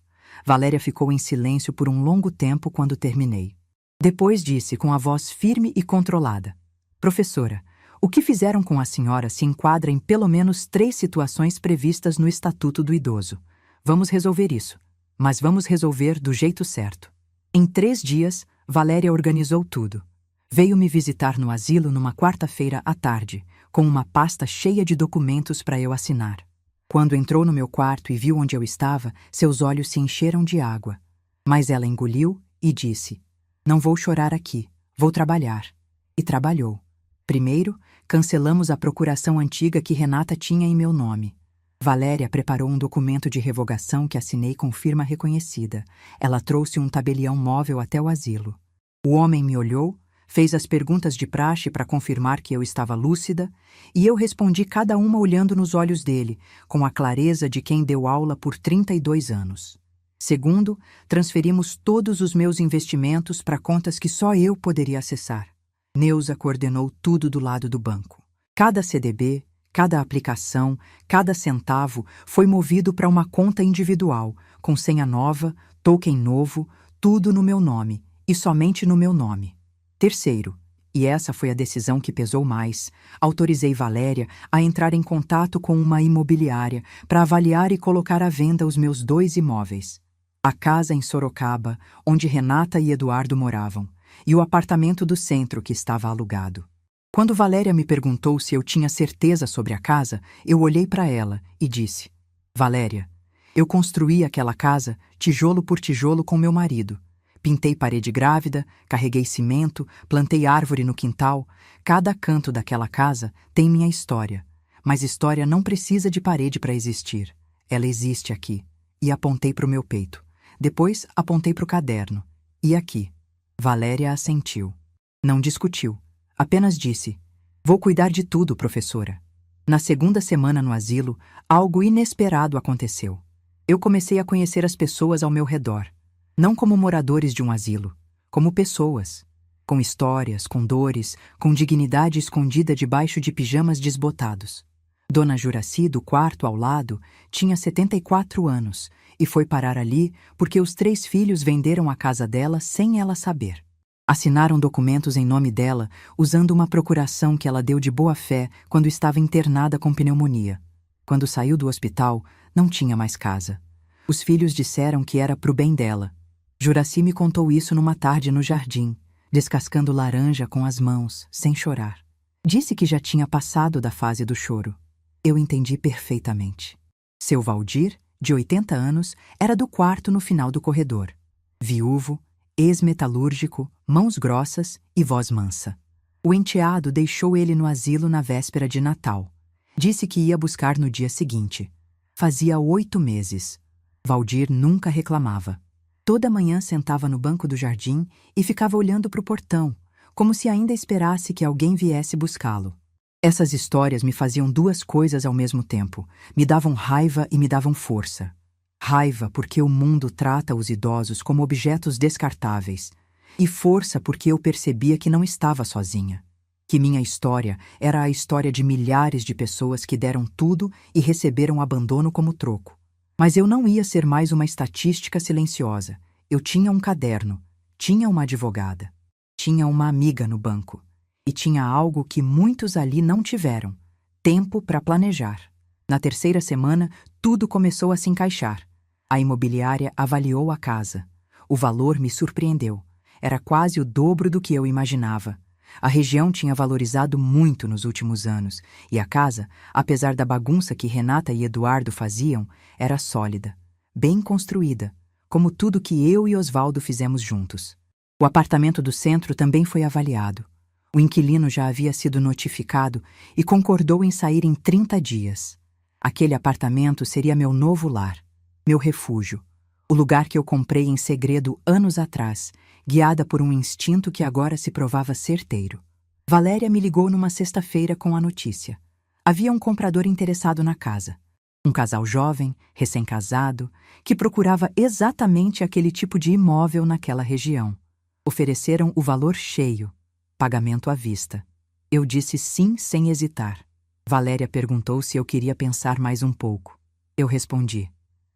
A: Valéria ficou em silêncio por um longo tempo quando terminei. Depois disse com a voz firme e controlada: Professora, o que fizeram com a senhora se enquadra em pelo menos 3 situações previstas no Estatuto do Idoso. Vamos resolver isso, mas vamos resolver do jeito certo. Em 3 dias, Valéria organizou tudo. Veio me visitar no asilo numa quarta-feira à tarde, com uma pasta cheia de documentos para eu assinar. Quando entrou no meu quarto e viu onde eu estava, seus olhos se encheram de água. Mas ela engoliu e disse: Não vou chorar aqui, vou trabalhar. E trabalhou. Primeiro, cancelamos a procuração antiga que Renata tinha em meu nome. Valéria preparou um documento de revogação que assinei com firma reconhecida. Ela trouxe um tabelião móvel até o asilo. O homem me olhou, fez as perguntas de praxe para confirmar que eu estava lúcida, e eu respondi cada uma olhando nos olhos dele, com a clareza de quem deu aula por 32 anos. Segundo, transferimos todos os meus investimentos para contas que só eu poderia acessar. Neuza coordenou tudo do lado do banco. Cada CDB, cada aplicação, cada centavo foi movido para uma conta individual, com senha nova, token novo, tudo no meu nome, e somente no meu nome. Terceiro, e essa foi a decisão que pesou mais, autorizei Valéria a entrar em contato com uma imobiliária para avaliar e colocar à venda os meus 2 imóveis. A casa em Sorocaba, onde Renata e Eduardo moravam, e o apartamento do centro que estava alugado. Quando Valéria me perguntou se eu tinha certeza sobre a casa, eu olhei para ela e disse: Valéria, eu construí aquela casa tijolo por tijolo com meu marido. Pintei parede grávida, carreguei cimento, plantei árvore no quintal. Cada canto daquela casa tem minha história. Mas história não precisa de parede para existir. Ela existe aqui. E apontei para o meu peito. Depois apontei para o caderno. E aqui. Valéria assentiu. Não discutiu. Apenas disse: Vou cuidar de tudo, professora. Na segunda semana no asilo, algo inesperado aconteceu. Eu comecei a conhecer as pessoas ao meu redor. Não como moradores de um asilo, como pessoas. Com histórias, com dores, com dignidade escondida debaixo de pijamas desbotados. Dona Juraci, do quarto ao lado, tinha 74 anos e foi parar ali porque os 3 filhos venderam a casa dela sem ela saber. Assinaram documentos em nome dela usando uma procuração que ela deu de boa fé quando estava internada com pneumonia. Quando saiu do hospital, não tinha mais casa. Os filhos disseram que era pro bem dela. Juraci me contou isso numa tarde no jardim, descascando laranja com as mãos, sem chorar. Disse que já tinha passado da fase do choro. Eu entendi perfeitamente. Seu Valdir, de 80 anos, era do quarto no final do corredor. Viúvo, ex-metalúrgico, mãos grossas e voz mansa. O enteado deixou ele no asilo na véspera de Natal. Disse que ia buscar no dia seguinte. Fazia 8 meses. Valdir nunca reclamava. Toda manhã sentava no banco do jardim e ficava olhando para o portão, como se ainda esperasse que alguém viesse buscá-lo. Essas histórias me faziam 2 coisas ao mesmo tempo. Me davam raiva e me davam força. Raiva porque o mundo trata os idosos como objetos descartáveis. E força porque eu percebia que não estava sozinha. Que minha história era a história de milhares de pessoas que deram tudo e receberam abandono como troco. Mas eu não ia ser mais uma estatística silenciosa. Eu tinha um caderno, tinha uma advogada, tinha uma amiga no banco. E tinha algo que muitos ali não tiveram: tempo para planejar. Na 3ª semana, tudo começou a se encaixar. A imobiliária avaliou a casa. O valor me surpreendeu. Era quase o dobro do que eu imaginava. A região tinha valorizado muito nos últimos anos, e a casa, apesar da bagunça que Renata e Eduardo faziam, era sólida, bem construída, como tudo que eu e Osvaldo fizemos juntos. O apartamento do centro também foi avaliado. O inquilino já havia sido notificado e concordou em sair em 30 dias. Aquele apartamento seria meu novo lar, meu refúgio, o lugar que eu comprei em segredo anos atrás, guiada por um instinto que agora se provava certeiro. Valéria me ligou numa sexta-feira com a notícia. Havia um comprador interessado na casa. Um casal jovem, recém-casado, que procurava exatamente aquele tipo de imóvel naquela região. Ofereceram o valor cheio, pagamento à vista. Eu disse sim sem hesitar. Valéria perguntou se eu queria pensar mais um pouco. Eu respondi: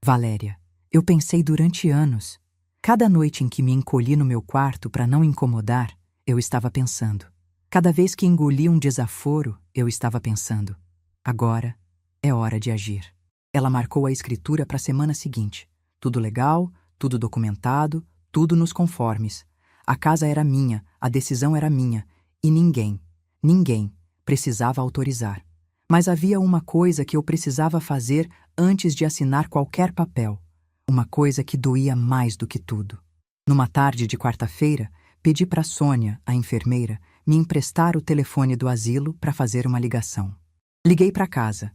A: Valéria, eu pensei durante anos. Cada noite em que me encolhi no meu quarto para não incomodar, eu estava pensando. Cada vez que engoli um desaforo, eu estava pensando: agora é hora de agir. Ela marcou a escritura para a semana seguinte. Tudo legal, tudo documentado, tudo nos conformes. A casa era minha, a decisão era minha, e ninguém precisava autorizar. Mas havia uma coisa que eu precisava fazer antes de assinar qualquer papel. Uma coisa que doía mais do que tudo. Numa tarde de quarta-feira, pedi para Sônia, a enfermeira, me emprestar o telefone do asilo para fazer uma ligação. Liguei para casa.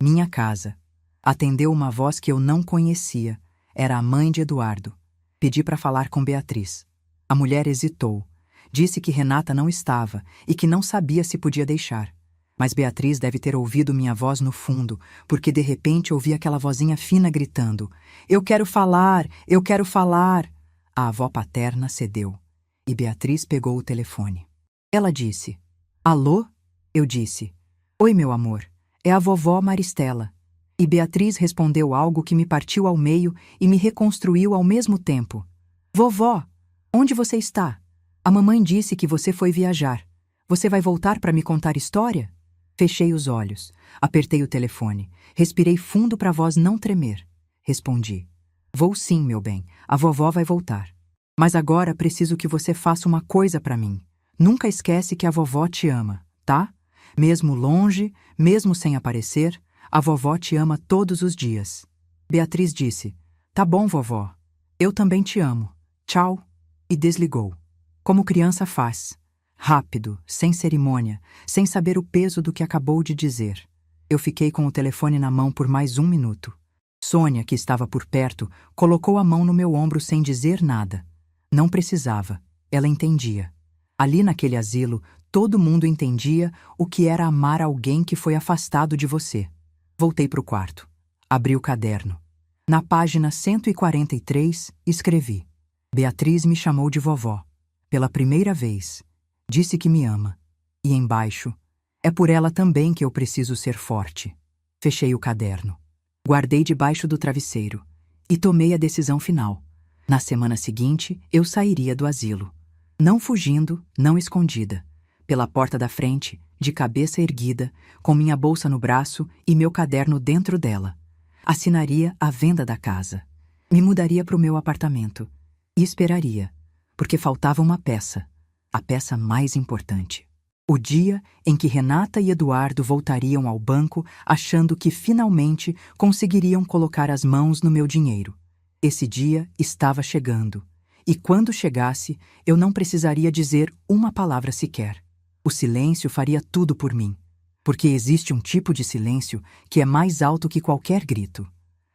A: Minha casa. Atendeu uma voz que eu não conhecia. Era a mãe de Eduardo. Pedi para falar com Beatriz. A mulher hesitou. Disse que Renata não estava e que não sabia se podia deixar. Mas Beatriz deve ter ouvido minha voz no fundo, porque de repente ouvi aquela vozinha fina gritando: Eu quero falar! Eu quero falar! A avó paterna cedeu. E Beatriz pegou o telefone. Ela disse: Alô? Eu disse: Oi, meu amor. É a vovó Maristela. E Beatriz respondeu algo que me partiu ao meio e me reconstruiu ao mesmo tempo. Vovó, onde você está? A mamãe disse que você foi viajar. Você vai voltar para me contar história? Fechei os olhos, apertei o telefone, respirei fundo para a voz não tremer. Respondi: Vou sim, meu bem, a vovó vai voltar. Mas agora preciso que você faça uma coisa para mim. Nunca esquece que a vovó te ama, tá? Mesmo longe, mesmo sem aparecer, a vovó te ama todos os dias. Beatriz disse: Tá bom, vovó. Eu também te amo. Tchau. E desligou. Como criança faz. Rápido, sem cerimônia, sem saber o peso do que acabou de dizer. Eu fiquei com o telefone na mão por mais 1 minuto. Sônia, que estava por perto, colocou a mão no meu ombro sem dizer nada. Não precisava. Ela entendia. Ali naquele asilo, todo mundo entendia o que era amar alguém que foi afastado de você. Voltei para o quarto. Abri o caderno. Na página 143, escrevi: Beatriz me chamou de vovó. Pela primeira vez. Disse que me ama. E embaixo: é por ela também que eu preciso ser forte. Fechei o caderno. Guardei debaixo do travesseiro. E tomei a decisão final. Na semana seguinte, eu sairia do asilo. Não fugindo, não escondida. Pela porta da frente, de cabeça erguida, com minha bolsa no braço e meu caderno dentro dela. Assinaria a venda da casa. Me mudaria para o meu apartamento. E esperaria, porque faltava uma peça. A peça mais importante. O dia em que Renata e Eduardo voltariam ao banco achando que finalmente conseguiriam colocar as mãos no meu dinheiro. Esse dia estava chegando. E quando chegasse, eu não precisaria dizer uma palavra sequer. O silêncio faria tudo por mim. Porque existe um tipo de silêncio que é mais alto que qualquer grito.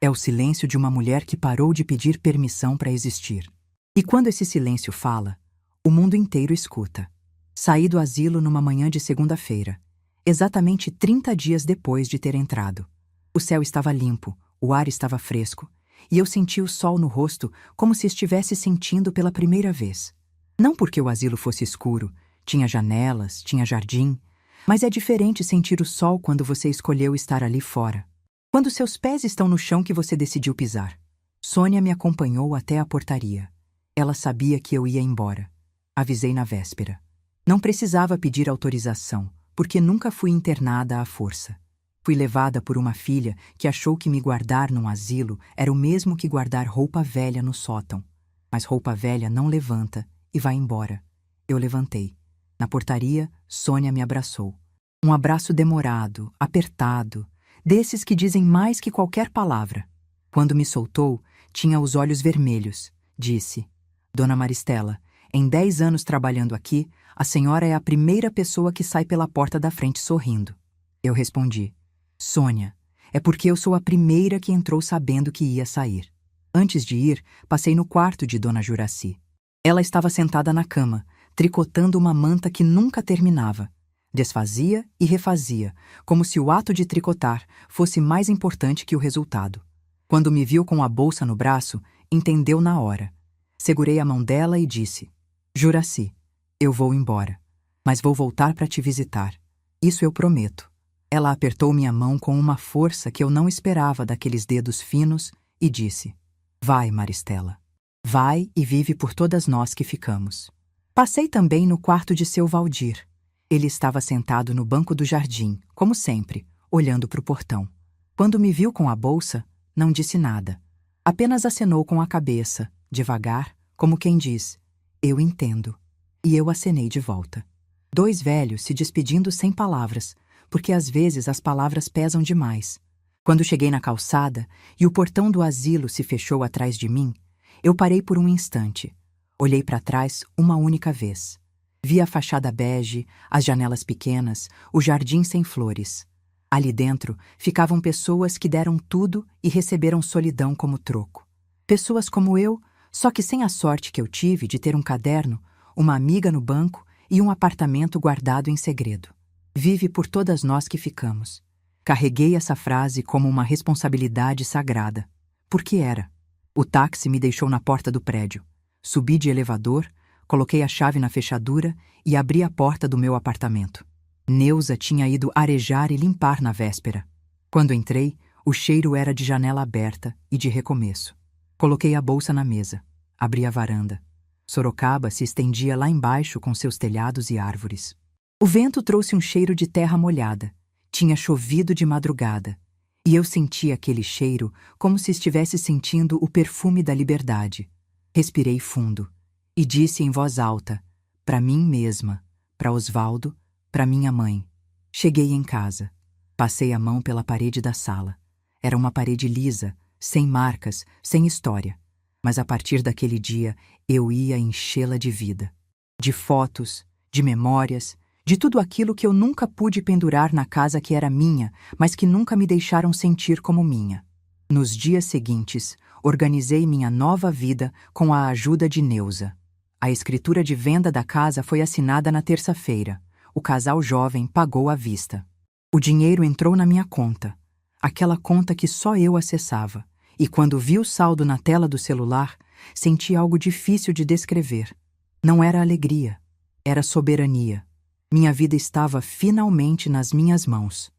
A: É o silêncio de uma mulher que parou de pedir permissão para existir. E quando esse silêncio fala, o mundo inteiro escuta. Saí do asilo numa manhã de segunda-feira, exatamente 30 dias depois de ter entrado. O céu estava limpo, o ar estava fresco, e eu senti o sol no rosto como se estivesse sentindo pela primeira vez. Não porque o asilo fosse escuro, tinha janelas, tinha jardim, mas é diferente sentir o sol quando você escolheu estar ali fora. Quando seus pés estão no chão que você decidiu pisar. Sônia me acompanhou até a portaria. Ela sabia que eu ia embora. Avisei na véspera. Não precisava pedir autorização, porque nunca fui internada à força. Fui levada por uma filha que achou que me guardar num asilo era o mesmo que guardar roupa velha no sótão. Mas roupa velha não levanta e vai embora. Eu levantei. Na portaria, Sônia me abraçou. Um abraço demorado, apertado, desses que dizem mais que qualquer palavra. Quando me soltou, tinha os olhos vermelhos. Disse: Dona Maristela, em 10 anos trabalhando aqui, a senhora é a primeira pessoa que sai pela porta da frente sorrindo. Eu respondi: Sônia, é porque eu sou a primeira que entrou sabendo que ia sair. Antes de ir, passei no quarto de Dona Juraci. Ela estava sentada na cama, tricotando uma manta que nunca terminava. Desfazia e refazia, como se o ato de tricotar fosse mais importante que o resultado. Quando me viu com a bolsa no braço, entendeu na hora. Segurei a mão dela e disse: Juraci, eu vou embora, mas vou voltar para te visitar. Isso eu prometo. Ela apertou minha mão com uma força que eu não esperava daqueles dedos finos e disse: Vai, Maristela. Vai e vive por todas nós que ficamos. Passei também no quarto de seu Valdir. Ele estava sentado no banco do jardim, como sempre, olhando para o portão. Quando me viu com a bolsa, não disse nada. Apenas acenou com a cabeça, devagar, como quem diz: Eu entendo. E eu acenei de volta. 2 velhos se despedindo sem palavras, porque às vezes as palavras pesam demais. Quando cheguei na calçada e o portão do asilo se fechou atrás de mim, eu parei por um instante. Olhei para trás uma única vez. Vi a fachada bege, as janelas pequenas, o jardim sem flores. Ali dentro ficavam pessoas que deram tudo e receberam solidão como troco. Pessoas como eu, só que sem a sorte que eu tive de ter um caderno, uma amiga no banco e um apartamento guardado em segredo. Vive por todas nós que ficamos. Carreguei essa frase como uma responsabilidade sagrada. Porque era. O táxi me deixou na porta do prédio. Subi de elevador, coloquei a chave na fechadura e abri a porta do meu apartamento. Neuza tinha ido arejar e limpar na véspera. Quando entrei, o cheiro era de janela aberta e de recomeço. Coloquei a bolsa na mesa. Abri a varanda. Sorocaba se estendia lá embaixo com seus telhados e árvores. O vento trouxe um cheiro de terra molhada. Tinha chovido de madrugada. E eu senti aquele cheiro como se estivesse sentindo o perfume da liberdade. Respirei fundo e disse em voz alta, para mim mesma, para Osvaldo, para minha mãe. Cheguei em casa. Passei a mão pela parede da sala. Era uma parede lisa, sem marcas, sem história. Mas a partir daquele dia, eu ia enchê-la de vida. De fotos, de memórias, de tudo aquilo que eu nunca pude pendurar na casa que era minha, mas que nunca me deixaram sentir como minha. Nos dias seguintes, organizei minha nova vida com a ajuda de Neuza. A escritura de venda da casa foi assinada na terça-feira. O casal jovem pagou à vista. O dinheiro entrou na minha conta, aquela conta que só eu acessava, e quando vi o saldo na tela do celular, senti algo difícil de descrever. Não era alegria, era soberania. Minha vida estava finalmente nas minhas mãos.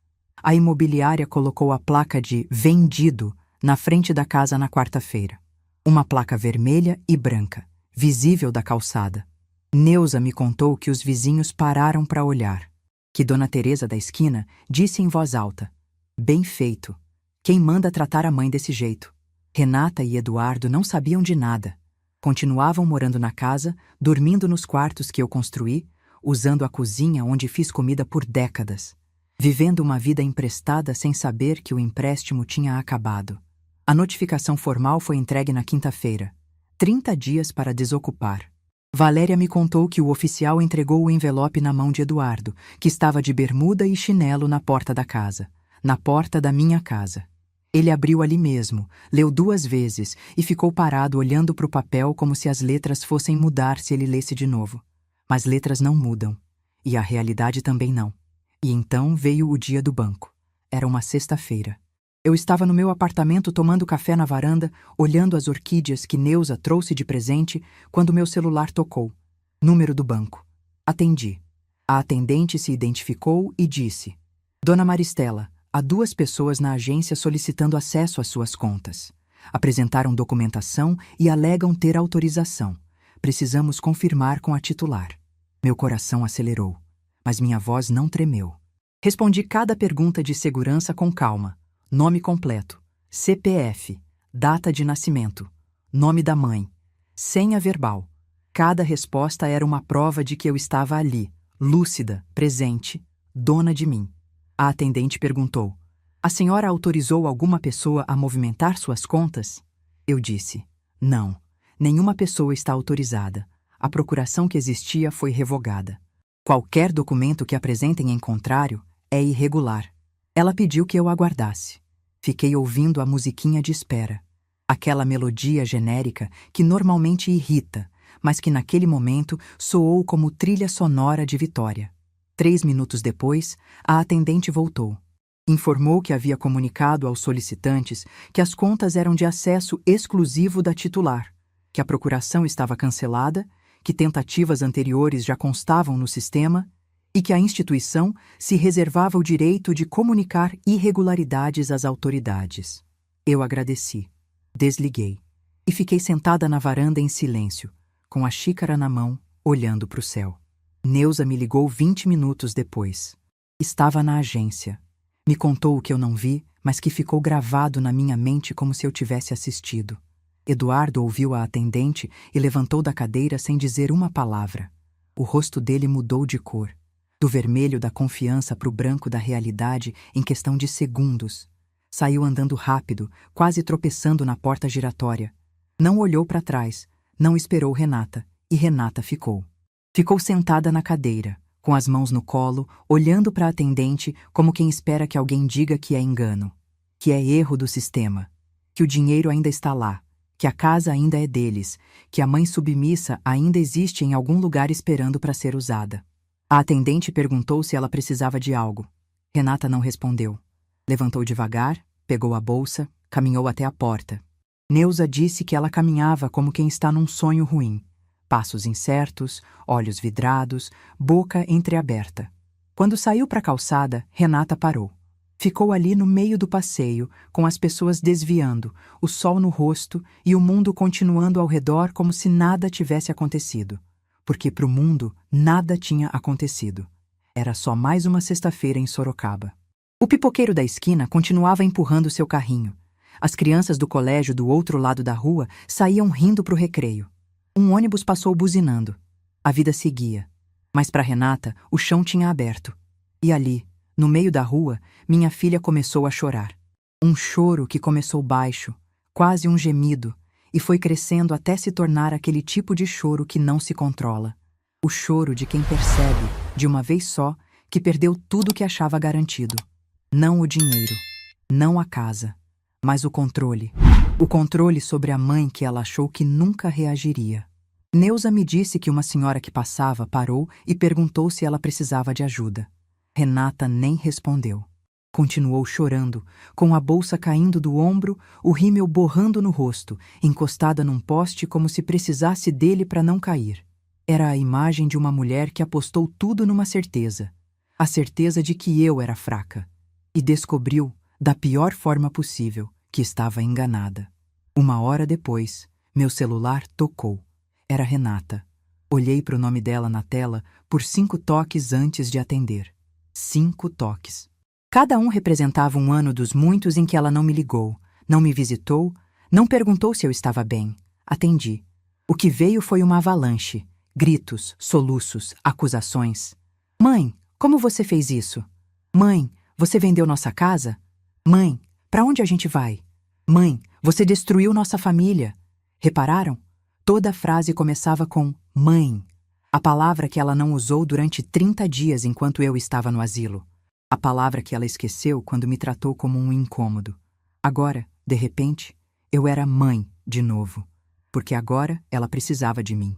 A: A imobiliária colocou a placa de "vendido" na frente da casa na quarta-feira. Uma placa vermelha e branca, visível da calçada. Neuza me contou que os vizinhos pararam para olhar. Que Dona Teresa da esquina disse em voz alta: "Bem feito. Quem manda tratar a mãe desse jeito?" Renata e Eduardo não sabiam de nada. Continuavam morando na casa, dormindo nos quartos que eu construí, usando a cozinha onde fiz comida por décadas. Vivendo uma vida emprestada sem saber que o empréstimo tinha acabado. A notificação formal foi entregue na quinta-feira. 30 dias para desocupar. Valéria me contou que o oficial entregou o envelope na mão de Eduardo, que estava de bermuda e chinelo na porta da casa. Na porta da minha casa. Ele abriu ali mesmo, leu 2 vezes e ficou parado olhando para o papel como se as letras fossem mudar se ele lesse de novo. Mas letras não mudam. E a realidade também não. E então veio o dia do banco. Era uma sexta-feira. Eu estava no meu apartamento tomando café na varanda, olhando as orquídeas que Neuza trouxe de presente, quando meu celular tocou. Número do banco. Atendi. A atendente se identificou e disse: "Dona Maristela, há 2 pessoas na agência solicitando acesso às suas contas. Apresentaram documentação e alegam ter autorização. Precisamos confirmar com a titular." Meu coração acelerou, mas minha voz não tremeu. Respondi cada pergunta de segurança com calma. Nome completo, CPF, data de nascimento, nome da mãe, senha verbal. Cada resposta era uma prova de que eu estava ali, lúcida, presente, dona de mim. A atendente perguntou: "A senhora autorizou alguma pessoa a movimentar suas contas?" Eu disse: "Não, nenhuma pessoa está autorizada. A procuração que existia foi revogada. Qualquer documento que apresentem em contrário é irregular." Ela pediu que eu aguardasse. Fiquei ouvindo a musiquinha de espera. Aquela melodia genérica que normalmente irrita, mas que naquele momento soou como trilha sonora de vitória. 3 minutos depois, a atendente voltou. Informou que havia comunicado aos solicitantes que as contas eram de acesso exclusivo da titular, que a procuração estava cancelada, que tentativas anteriores já constavam no sistema e que a instituição se reservava o direito de comunicar irregularidades às autoridades. Eu agradeci, desliguei e fiquei sentada na varanda em silêncio, com a xícara na mão, olhando para o céu. Neuza me ligou 20 minutos depois. Estava na agência. Me contou o que eu não vi, mas que ficou gravado na minha mente como se eu tivesse assistido. Eduardo ouviu a atendente e levantou da cadeira sem dizer uma palavra. O rosto dele mudou de cor. Do vermelho da confiança para o branco da realidade em questão de segundos. Saiu andando rápido, quase tropeçando na porta giratória. Não olhou para trás, não esperou Renata, e Renata ficou. Ficou sentada na cadeira, com as mãos no colo, olhando para a atendente como quem espera que alguém diga que é engano, que é erro do sistema, que o dinheiro ainda está lá, que a casa ainda é deles, que a mãe submissa ainda existe em algum lugar esperando para ser usada. A atendente perguntou se ela precisava de algo. Renata não respondeu. Levantou devagar, pegou a bolsa, caminhou até a porta. Neuza disse que ela caminhava como quem está num sonho ruim. Passos incertos, olhos vidrados, boca entreaberta. Quando saiu para a calçada, Renata parou. Ficou ali no meio do passeio, com as pessoas desviando, o sol no rosto e o mundo continuando ao redor como se nada tivesse acontecido. Porque para o mundo nada tinha acontecido. Era só mais uma sexta-feira em Sorocaba. O pipoqueiro da esquina continuava empurrando seu carrinho. As crianças do colégio do outro lado da rua saíam rindo para o recreio. Um ônibus passou buzinando. A vida seguia. Mas para Renata, o chão tinha aberto. E ali, no meio da rua, minha filha começou a chorar. Um choro que começou baixo, quase um gemido, e foi crescendo até se tornar aquele tipo de choro que não se controla. O choro de quem percebe, de uma vez só, que perdeu tudo que achava garantido. Não o dinheiro, não a casa, mas o controle. O controle sobre a mãe que ela achou que nunca reagiria. Neuza me disse que uma senhora que passava parou e perguntou se ela precisava de ajuda. Renata nem respondeu. Continuou chorando, com a bolsa caindo do ombro, o rímel borrando no rosto, encostada num poste como se precisasse dele para não cair. Era a imagem de uma mulher que apostou tudo numa certeza. A certeza de que eu era fraca. E descobriu, da pior forma possível, que estava enganada. 1 hora depois, meu celular tocou. Era Renata. Olhei para o nome dela na tela por 5 toques antes de atender. 5 toques. Cada um representava um ano dos muitos em que ela não me ligou, não me visitou, não perguntou se eu estava bem. Atendi. O que veio foi uma avalanche. Gritos, soluços, acusações. Mãe, como você fez isso? Mãe, você vendeu nossa casa? Mãe, para onde a gente vai? Mãe, você destruiu nossa família. Repararam? Toda a frase começava com mãe. A palavra que ela não usou durante 30 dias enquanto eu estava no asilo. A palavra que ela esqueceu quando me tratou como um incômodo. Agora, de repente, eu era mãe de novo. Porque agora ela precisava de mim.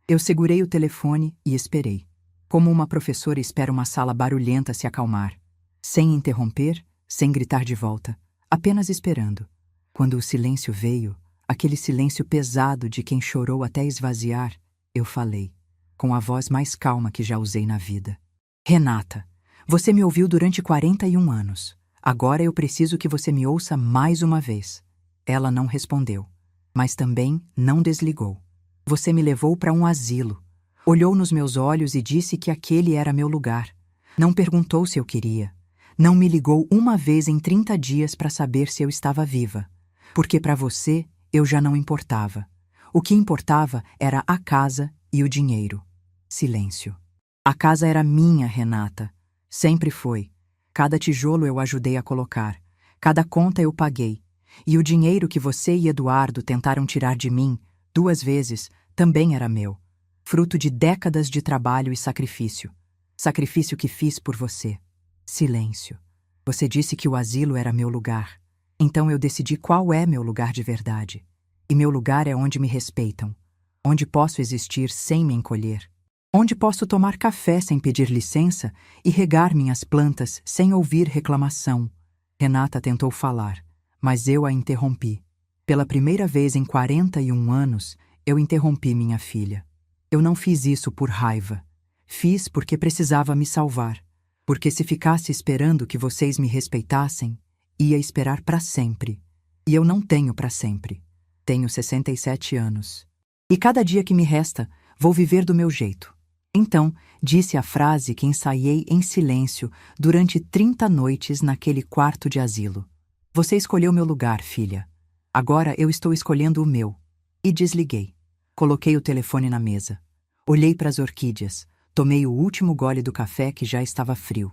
A: Eu segurei o telefone e esperei. Como uma professora espera uma sala barulhenta se acalmar. Sem interromper, sem gritar de volta. Apenas esperando. Quando o silêncio veio, aquele silêncio pesado de quem chorou até esvaziar, eu falei, com a voz mais calma que já usei na vida. Renata, você me ouviu durante 41 anos. Agora eu preciso que você me ouça mais uma vez. Ela não respondeu, mas também não desligou. Você me levou para um asilo. Olhou nos meus olhos e disse que aquele era meu lugar. Não perguntou se eu queria. Não me ligou uma vez em 30 dias para saber se eu estava viva. Porque para você, eu já não importava. O que importava era a casa e o dinheiro. Silêncio. A casa era minha, Renata. Sempre foi. Cada tijolo eu ajudei a colocar. Cada conta eu paguei. E o dinheiro que você e Eduardo tentaram tirar de mim, 2 vezes, também era meu. Fruto de décadas de trabalho e sacrifício. Sacrifício que fiz por você. Silêncio. Você disse que o asilo era meu lugar. Então eu decidi qual é meu lugar de verdade. E meu lugar é onde me respeitam. Onde posso existir sem me encolher. Onde posso tomar café sem pedir licença e regar minhas plantas sem ouvir reclamação. Renata tentou falar, mas eu a interrompi. Pela primeira vez em 41 anos, eu interrompi minha filha. Eu não fiz isso por raiva. Fiz porque precisava me salvar. Porque se ficasse esperando que vocês me respeitassem, ia esperar para sempre. E eu não tenho para sempre. Tenho 67 anos. E cada dia que me resta, vou viver do meu jeito. Então, disse a frase que ensaiei em silêncio durante 30 noites naquele quarto de asilo. Você escolheu meu lugar, filha. Agora eu estou escolhendo o meu. E desliguei. Coloquei o telefone na mesa. Olhei para as orquídeas. Tomei o último gole do café que já estava frio.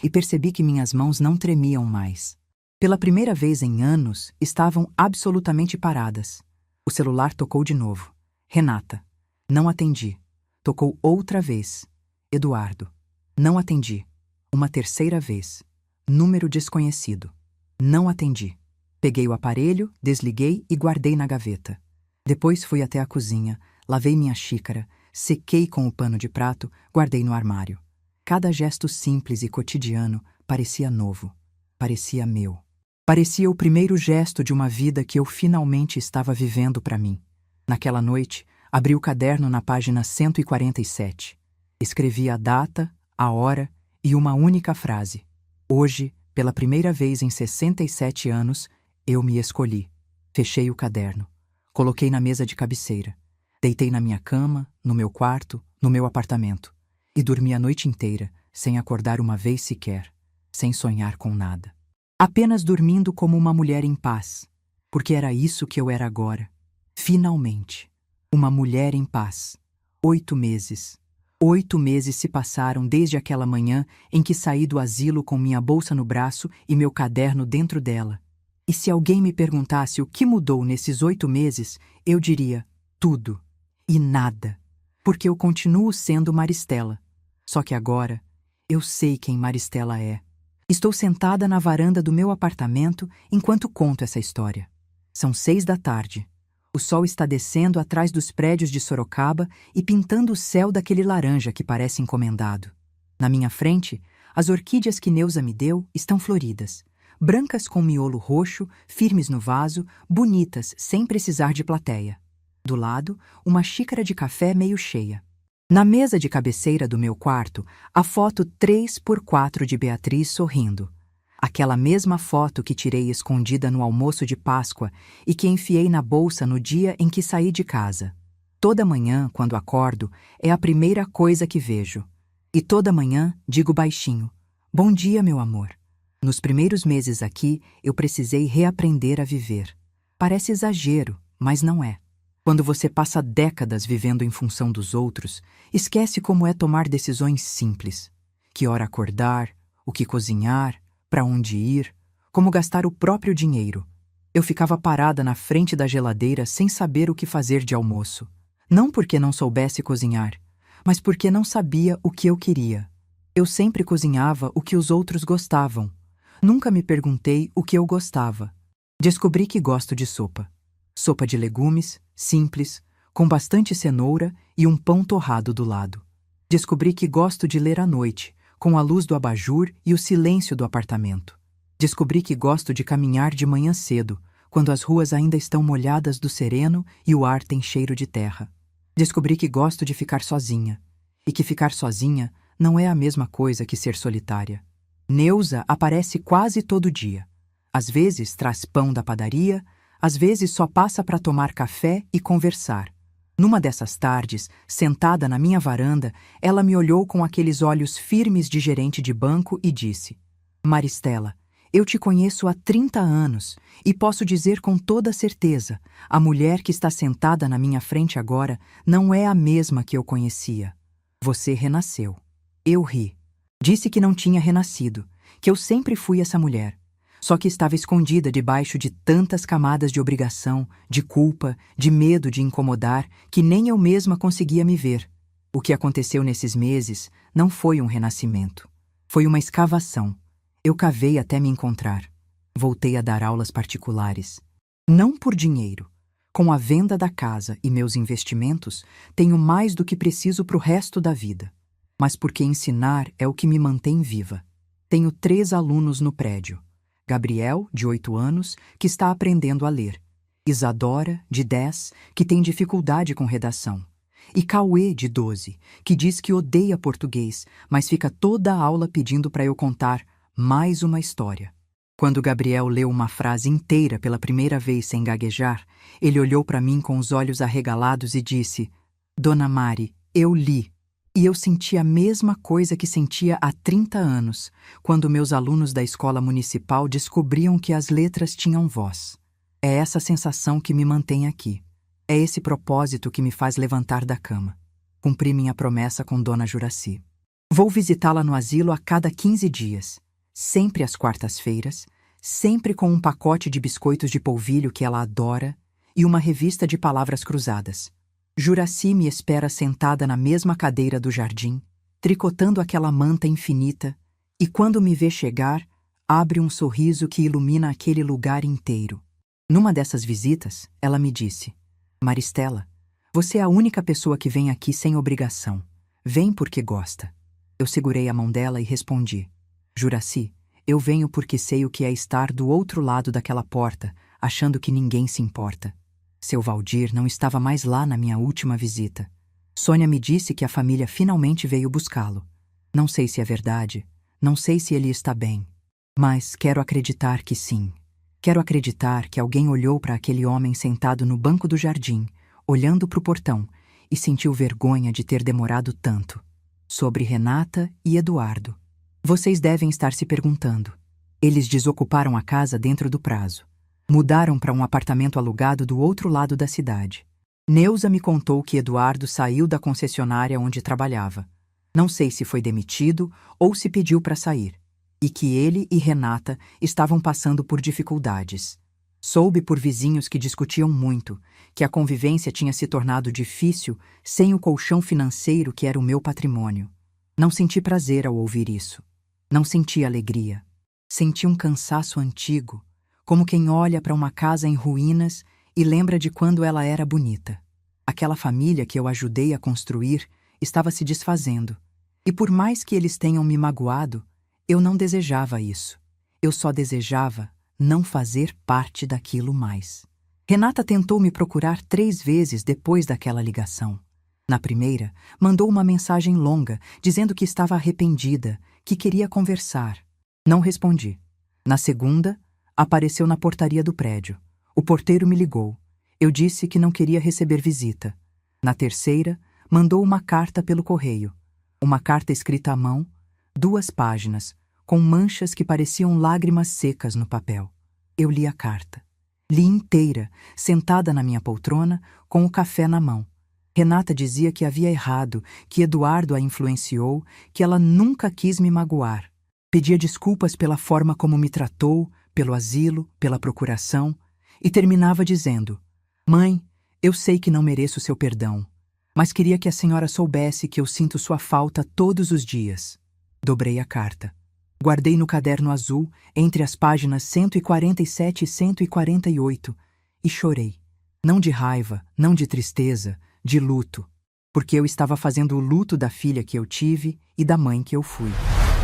A: E percebi que minhas mãos não tremiam mais. Pela primeira vez em anos, estavam absolutamente paradas. O celular tocou de novo. Renata. Não atendi. Tocou outra vez. Eduardo. Não atendi. Uma terceira vez. Número desconhecido. Não atendi. Peguei o aparelho, desliguei e guardei na gaveta. Depois fui até a cozinha, lavei minha xícara, sequei com o pano de prato, guardei no armário. Cada gesto simples e cotidiano parecia novo. Parecia meu. Parecia o primeiro gesto de uma vida que eu finalmente estava vivendo para mim. Naquela noite, abri o caderno na página 147. Escrevi a data, a hora e uma única frase. Hoje, Pela primeira vez em 67 anos, eu me escolhi. Fechei o caderno. Coloquei na mesa de cabeceira. Deitei na minha cama, no meu quarto, no meu apartamento. E dormi a noite inteira, sem acordar uma vez sequer, sem sonhar com nada. Apenas dormindo como uma mulher em paz, porque era isso que eu era agora. Finalmente, uma mulher em paz. 8 meses. 8 meses se passaram desde aquela manhã em que saí do asilo com minha bolsa no braço e meu caderno dentro dela. E se alguém me perguntasse o que mudou nesses 8 meses, eu diria tudo e nada, porque eu continuo sendo Maristela. Só que agora, eu sei quem Maristela é. Estou sentada na varanda do meu apartamento enquanto conto essa história. São 6 da tarde. O sol está descendo atrás dos prédios de Sorocaba e pintando o céu daquele laranja que parece encomendado. Na minha frente, as orquídeas que Neuza me deu estão floridas, brancas com miolo roxo, firmes no vaso, bonitas sem precisar de plateia. Do lado, uma xícara de café meio cheia. Na mesa de cabeceira do meu quarto, a foto 3x4 de Beatriz sorrindo. Aquela mesma foto que tirei escondida no almoço de Páscoa e que enfiei na bolsa no dia em que saí de casa. Toda manhã, quando acordo, é a primeira coisa que vejo. E toda manhã digo baixinho: "Bom dia, meu amor." Nos primeiros meses aqui, eu precisei reaprender a viver. Parece exagero, mas não é. Quando você passa décadas vivendo em função dos outros, esquece como é tomar decisões simples. Que hora acordar, o que cozinhar, para onde ir, como gastar o próprio dinheiro. Eu ficava parada na frente da geladeira sem saber o que fazer de almoço. Não porque não soubesse cozinhar, mas porque não sabia o que eu queria. Eu sempre cozinhava o que os outros gostavam. Nunca me perguntei o que eu gostava. Descobri que gosto de sopa. Sopa de legumes, simples, com bastante cenoura e um pão torrado do lado. Descobri que gosto de ler à noite, com a luz do abajur e o silêncio do apartamento. Descobri que gosto de caminhar de manhã cedo, quando as ruas ainda estão molhadas do sereno e o ar tem cheiro de terra. Descobri que gosto de ficar sozinha, e que ficar sozinha não é a mesma coisa que ser solitária. Neuza aparece quase todo dia. Às vezes traz pão da padaria, às vezes só passa para tomar café e conversar. Numa dessas tardes, sentada na minha varanda, ela me olhou com aqueles olhos firmes de gerente de banco e disse: "Maristela, eu te conheço há 30 anos e posso dizer com toda certeza, a mulher que está sentada na minha frente agora não é a mesma que eu conhecia. Você renasceu." Eu ri. Disse que não tinha renascido, que eu sempre fui essa mulher. Só que estava escondida debaixo de tantas camadas de obrigação, de culpa, de medo de incomodar, que nem eu mesma conseguia me ver. O que aconteceu nesses meses não foi um renascimento. Foi uma escavação. Eu cavei até me encontrar. Voltei a dar aulas particulares. Não por dinheiro. Com a venda da casa e meus investimentos, tenho mais do que preciso para o resto da vida. Mas porque ensinar é o que me mantém viva. Tenho 3 alunos no prédio. Gabriel, de 8 anos, que está aprendendo a ler. Isadora, de 10, que tem dificuldade com redação. E Cauê, de 12, que diz que odeia português, mas fica toda a aula pedindo para eu contar mais uma história. Quando Gabriel leu uma frase inteira pela primeira vez sem gaguejar, ele olhou para mim com os olhos arregalados e disse: "Dona Mari, eu li." E eu senti a mesma coisa que sentia há 30 anos, quando meus alunos da escola municipal descobriam que as letras tinham voz. É essa sensação que me mantém aqui. É esse propósito que me faz levantar da cama. Cumpri minha promessa com Dona Juraci. Vou visitá-la no asilo a cada 15 dias, sempre às quartas-feiras, sempre com um pacote de biscoitos de polvilho que ela adora e uma revista de palavras cruzadas. Juraci me espera sentada na mesma cadeira do jardim, tricotando aquela manta infinita, e quando me vê chegar, abre um sorriso que ilumina aquele lugar inteiro. Numa dessas visitas, ela me disse: "Maristela, você é a única pessoa que vem aqui sem obrigação. Vem porque gosta." Eu segurei a mão dela e respondi: "Juraci, eu venho porque sei o que é estar do outro lado daquela porta, achando que ninguém se importa. Seu Valdir não estava mais lá na minha última visita. Sônia me disse que a família finalmente veio buscá-lo. Não sei se é verdade, não sei se ele está bem. Mas quero acreditar que sim. Quero acreditar que alguém olhou para aquele homem sentado no banco do jardim, olhando para o portão, e sentiu vergonha de ter demorado tanto. Sobre Renata e Eduardo. Vocês devem estar se perguntando. Eles desocuparam a casa dentro do prazo. Mudaram para um apartamento alugado do outro lado da cidade. Neuza me contou que Eduardo saiu da concessionária onde trabalhava. Não sei se foi demitido ou se pediu para sair. E que ele e Renata estavam passando por dificuldades. Soube por vizinhos que discutiam muito, que a convivência tinha se tornado difícil sem o colchão financeiro que era o meu patrimônio. Não senti prazer ao ouvir isso. Não senti alegria. Senti um cansaço antigo, como quem olha para uma casa em ruínas e lembra de quando ela era bonita. Aquela família que eu ajudei a construir estava se desfazendo. E por mais que eles tenham me magoado, eu não desejava isso. Eu só desejava não fazer parte daquilo mais. Renata tentou me procurar 3 vezes depois daquela ligação. Na primeira, mandou uma mensagem longa, dizendo que estava arrependida, que queria conversar. Não respondi. Na segunda, apareceu na portaria do prédio. O porteiro me ligou. Eu disse que não queria receber visita. Na terceira, mandou uma carta pelo correio. Uma carta escrita à mão, 2 páginas, com manchas que pareciam lágrimas secas no papel. Eu li a carta. Li inteira, sentada na minha poltrona, com o café na mão. Renata dizia que havia errado, que Eduardo a influenciou, que ela nunca quis me magoar. Pedia desculpas pela forma como me tratou, pelo asilo, pela procuração, e terminava dizendo: Mãe, eu sei que não mereço seu perdão, mas queria que a senhora soubesse que eu sinto sua falta todos os dias. Dobrei a carta. Guardei no caderno azul, entre as páginas 147 e 148, e chorei. Não de raiva, não de tristeza, de luto, porque eu estava fazendo o luto da filha que eu tive e da mãe que eu fui.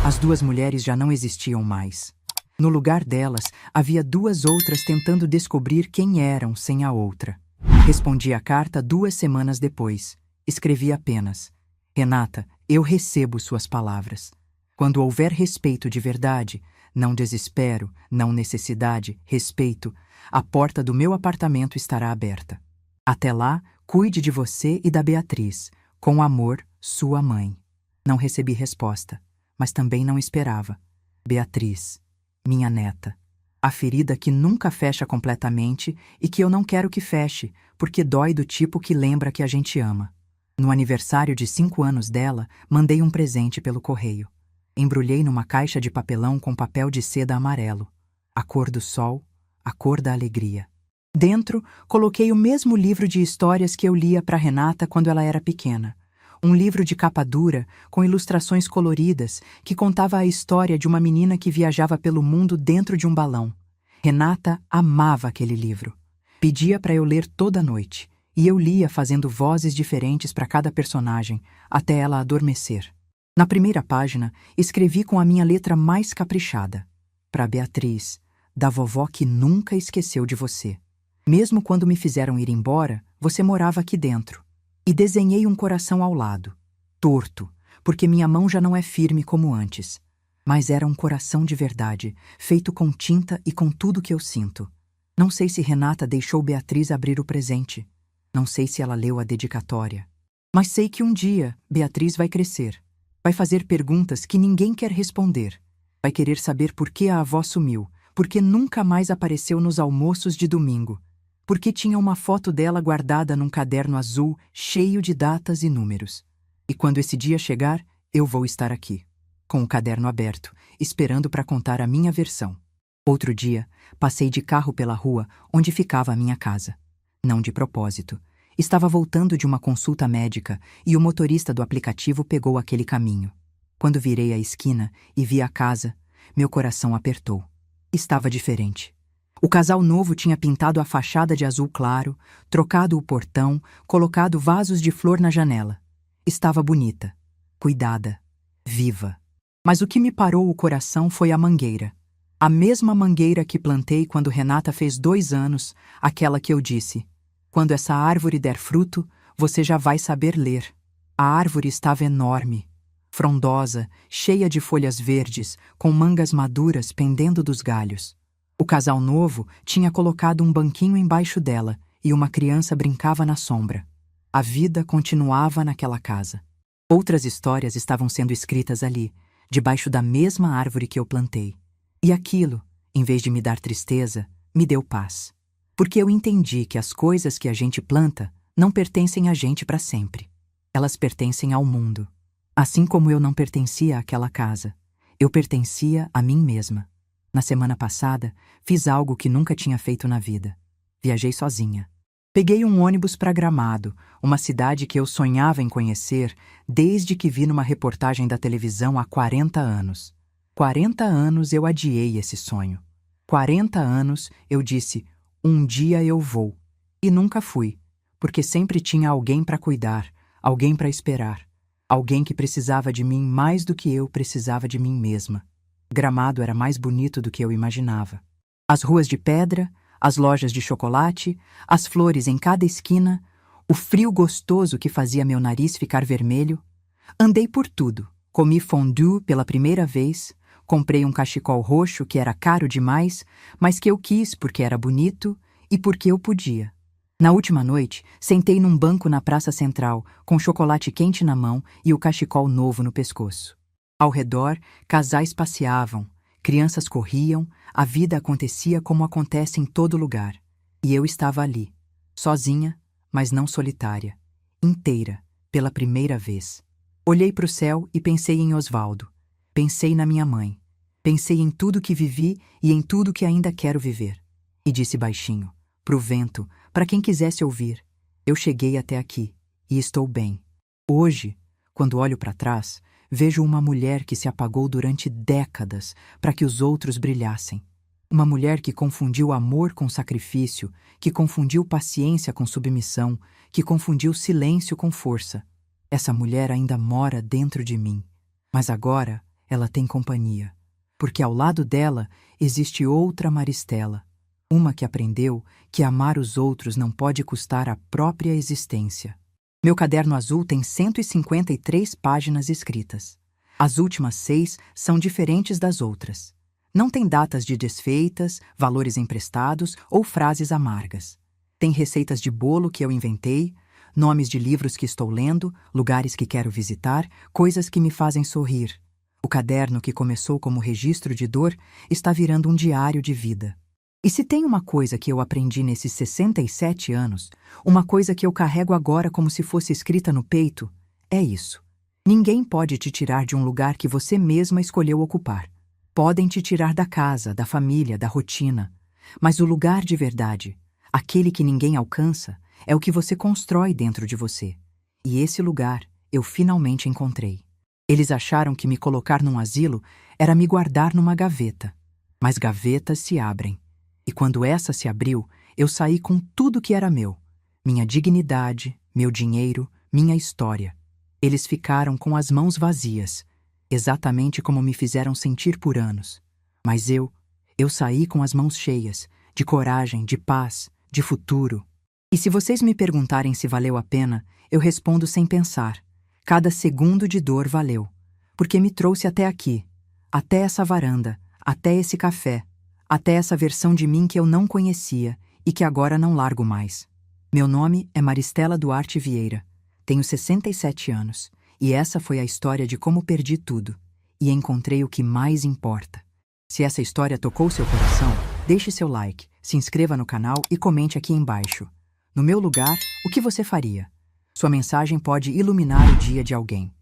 A: As 2 mulheres já não existiam mais. No lugar delas, havia 2 outras tentando descobrir quem eram sem a outra. Respondi a carta 2 semanas depois. Escrevi apenas: Renata, eu recebo suas palavras. Quando houver respeito de verdade, não desespero, não necessidade, respeito, a porta do meu apartamento estará aberta. Até lá, cuide de você e da Beatriz. Com amor, sua mãe. Não recebi resposta, mas também não esperava. Beatriz, minha neta. A ferida que nunca fecha completamente e que eu não quero que feche, porque dói do tipo que lembra que a gente ama. No aniversário de 5 anos dela, mandei um presente pelo correio. Embrulhei numa caixa de papelão com papel de seda amarelo. A cor do sol, a cor da alegria. Dentro, coloquei o mesmo livro de histórias que eu lia para Renata quando ela era pequena. Um livro de capa dura, com ilustrações coloridas, que contava a história de uma menina que viajava pelo mundo dentro de um balão. Renata amava aquele livro. Pedia para eu ler toda noite, e eu lia fazendo vozes diferentes para cada personagem, até ela adormecer. Na primeira página, escrevi com a minha letra mais caprichada: Para Beatriz, da vovó que nunca esqueceu de você. Mesmo quando me fizeram ir embora, você morava aqui dentro. E desenhei um coração ao lado, torto, porque minha mão já não é firme como antes. Mas era um coração de verdade, feito com tinta e com tudo que eu sinto. Não sei se Renata deixou Beatriz abrir o presente. Não sei se ela leu a dedicatória. Mas sei que um dia Beatriz vai crescer. Vai fazer perguntas que ninguém quer responder. Vai querer saber por que a avó sumiu, por que nunca mais apareceu nos almoços de domingo, por que tinha uma foto dela guardada num caderno azul cheio de datas e números. E quando esse dia chegar, eu vou estar aqui, com o caderno aberto, esperando para contar a minha versão. Outro dia, passei de carro pela rua onde ficava a minha casa. Não de propósito. Estava voltando de uma consulta médica e o motorista do aplicativo pegou aquele caminho. Quando virei a esquina e vi a casa, meu coração apertou. Estava diferente. O casal novo tinha pintado a fachada de azul claro, trocado o portão, colocado vasos de flor na janela. Estava bonita, cuidada, viva. Mas o que me parou o coração foi a mangueira. A mesma mangueira que plantei quando Renata fez 2 anos, aquela que eu disse: Quando essa árvore der fruto, você já vai saber ler. A árvore estava enorme, frondosa, cheia de folhas verdes, com mangas maduras pendendo dos galhos. O casal novo tinha colocado um banquinho embaixo dela e uma criança brincava na sombra. A vida continuava naquela casa. Outras histórias estavam sendo escritas ali, debaixo da mesma árvore que eu plantei. E aquilo, em vez de me dar tristeza, me deu paz. Porque eu entendi que as coisas que a gente planta não pertencem a gente para sempre. Elas pertencem ao mundo. Assim como eu não pertencia àquela casa, eu pertencia a mim mesma. Na semana passada, fiz algo que nunca tinha feito na vida. Viajei sozinha. Peguei um ônibus para Gramado, uma cidade que eu sonhava em conhecer desde que vi numa reportagem da televisão há 40 anos. 40 anos eu adiei esse sonho. 40 anos eu disse, um dia eu vou. E nunca fui, porque sempre tinha alguém para cuidar, alguém para esperar, alguém que precisava de mim mais do que eu precisava de mim mesma. Gramado era mais bonito do que eu imaginava. As ruas de pedra, as lojas de chocolate, as flores em cada esquina, o frio gostoso que fazia meu nariz ficar vermelho. Andei por tudo. Comi fondue pela primeira vez, comprei um cachecol roxo que era caro demais, mas que eu quis porque era bonito e porque eu podia. Na última noite, sentei num banco na Praça Central, com chocolate quente na mão e o cachecol novo no pescoço. Ao redor, casais passeavam, crianças corriam, a vida acontecia como acontece em todo lugar. E eu estava ali, sozinha, mas não solitária, inteira, pela primeira vez. Olhei para o céu e pensei em Osvaldo. Pensei na minha mãe. Pensei em tudo que vivi e em tudo que ainda quero viver. E disse baixinho, pro vento, para quem quisesse ouvir, eu cheguei até aqui e estou bem. Hoje, quando olho para trás, vejo uma mulher que se apagou durante décadas para que os outros brilhassem. Uma mulher que confundiu amor com sacrifício, que confundiu paciência com submissão, que confundiu silêncio com força. Essa mulher ainda mora dentro de mim, mas agora ela tem companhia, porque ao lado dela existe outra Maristela, uma que aprendeu que amar os outros não pode custar a própria existência. Meu caderno azul tem 153 páginas escritas. As últimas 6 são diferentes das outras. Não tem datas de desfeitas, valores emprestados ou frases amargas. Tem receitas de bolo que eu inventei, nomes de livros que estou lendo, lugares que quero visitar, coisas que me fazem sorrir. O caderno que começou como registro de dor está virando um diário de vida. E se tem uma coisa que eu aprendi nesses 67 anos, uma coisa que eu carrego agora como se fosse escrita no peito, é isso. Ninguém pode te tirar de um lugar que você mesma escolheu ocupar. Podem te tirar da casa, da família, da rotina. Mas o lugar de verdade, aquele que ninguém alcança, é o que você constrói dentro de você. E esse lugar eu finalmente encontrei. Eles acharam que me colocar num asilo era me guardar numa gaveta. Mas gavetas se abrem. E quando essa se abriu, eu saí com tudo que era meu. Minha dignidade, meu dinheiro, minha história. Eles ficaram com as mãos vazias, exatamente como me fizeram sentir por anos. Mas eu saí com as mãos cheias, de coragem, de paz, de futuro. E se vocês me perguntarem se valeu a pena, eu respondo sem pensar. Cada segundo de dor valeu, porque me trouxe até aqui, até essa varanda, até esse café, até essa versão de mim que eu não conhecia e que agora não largo mais. Meu nome é Maristela Duarte Vieira, tenho 67 anos, e essa foi a história de como perdi tudo, e encontrei o que mais importa. Se essa história tocou seu coração, deixe seu like, se inscreva no canal e comente aqui embaixo. No meu lugar, o que você faria? Sua mensagem pode iluminar o dia de alguém.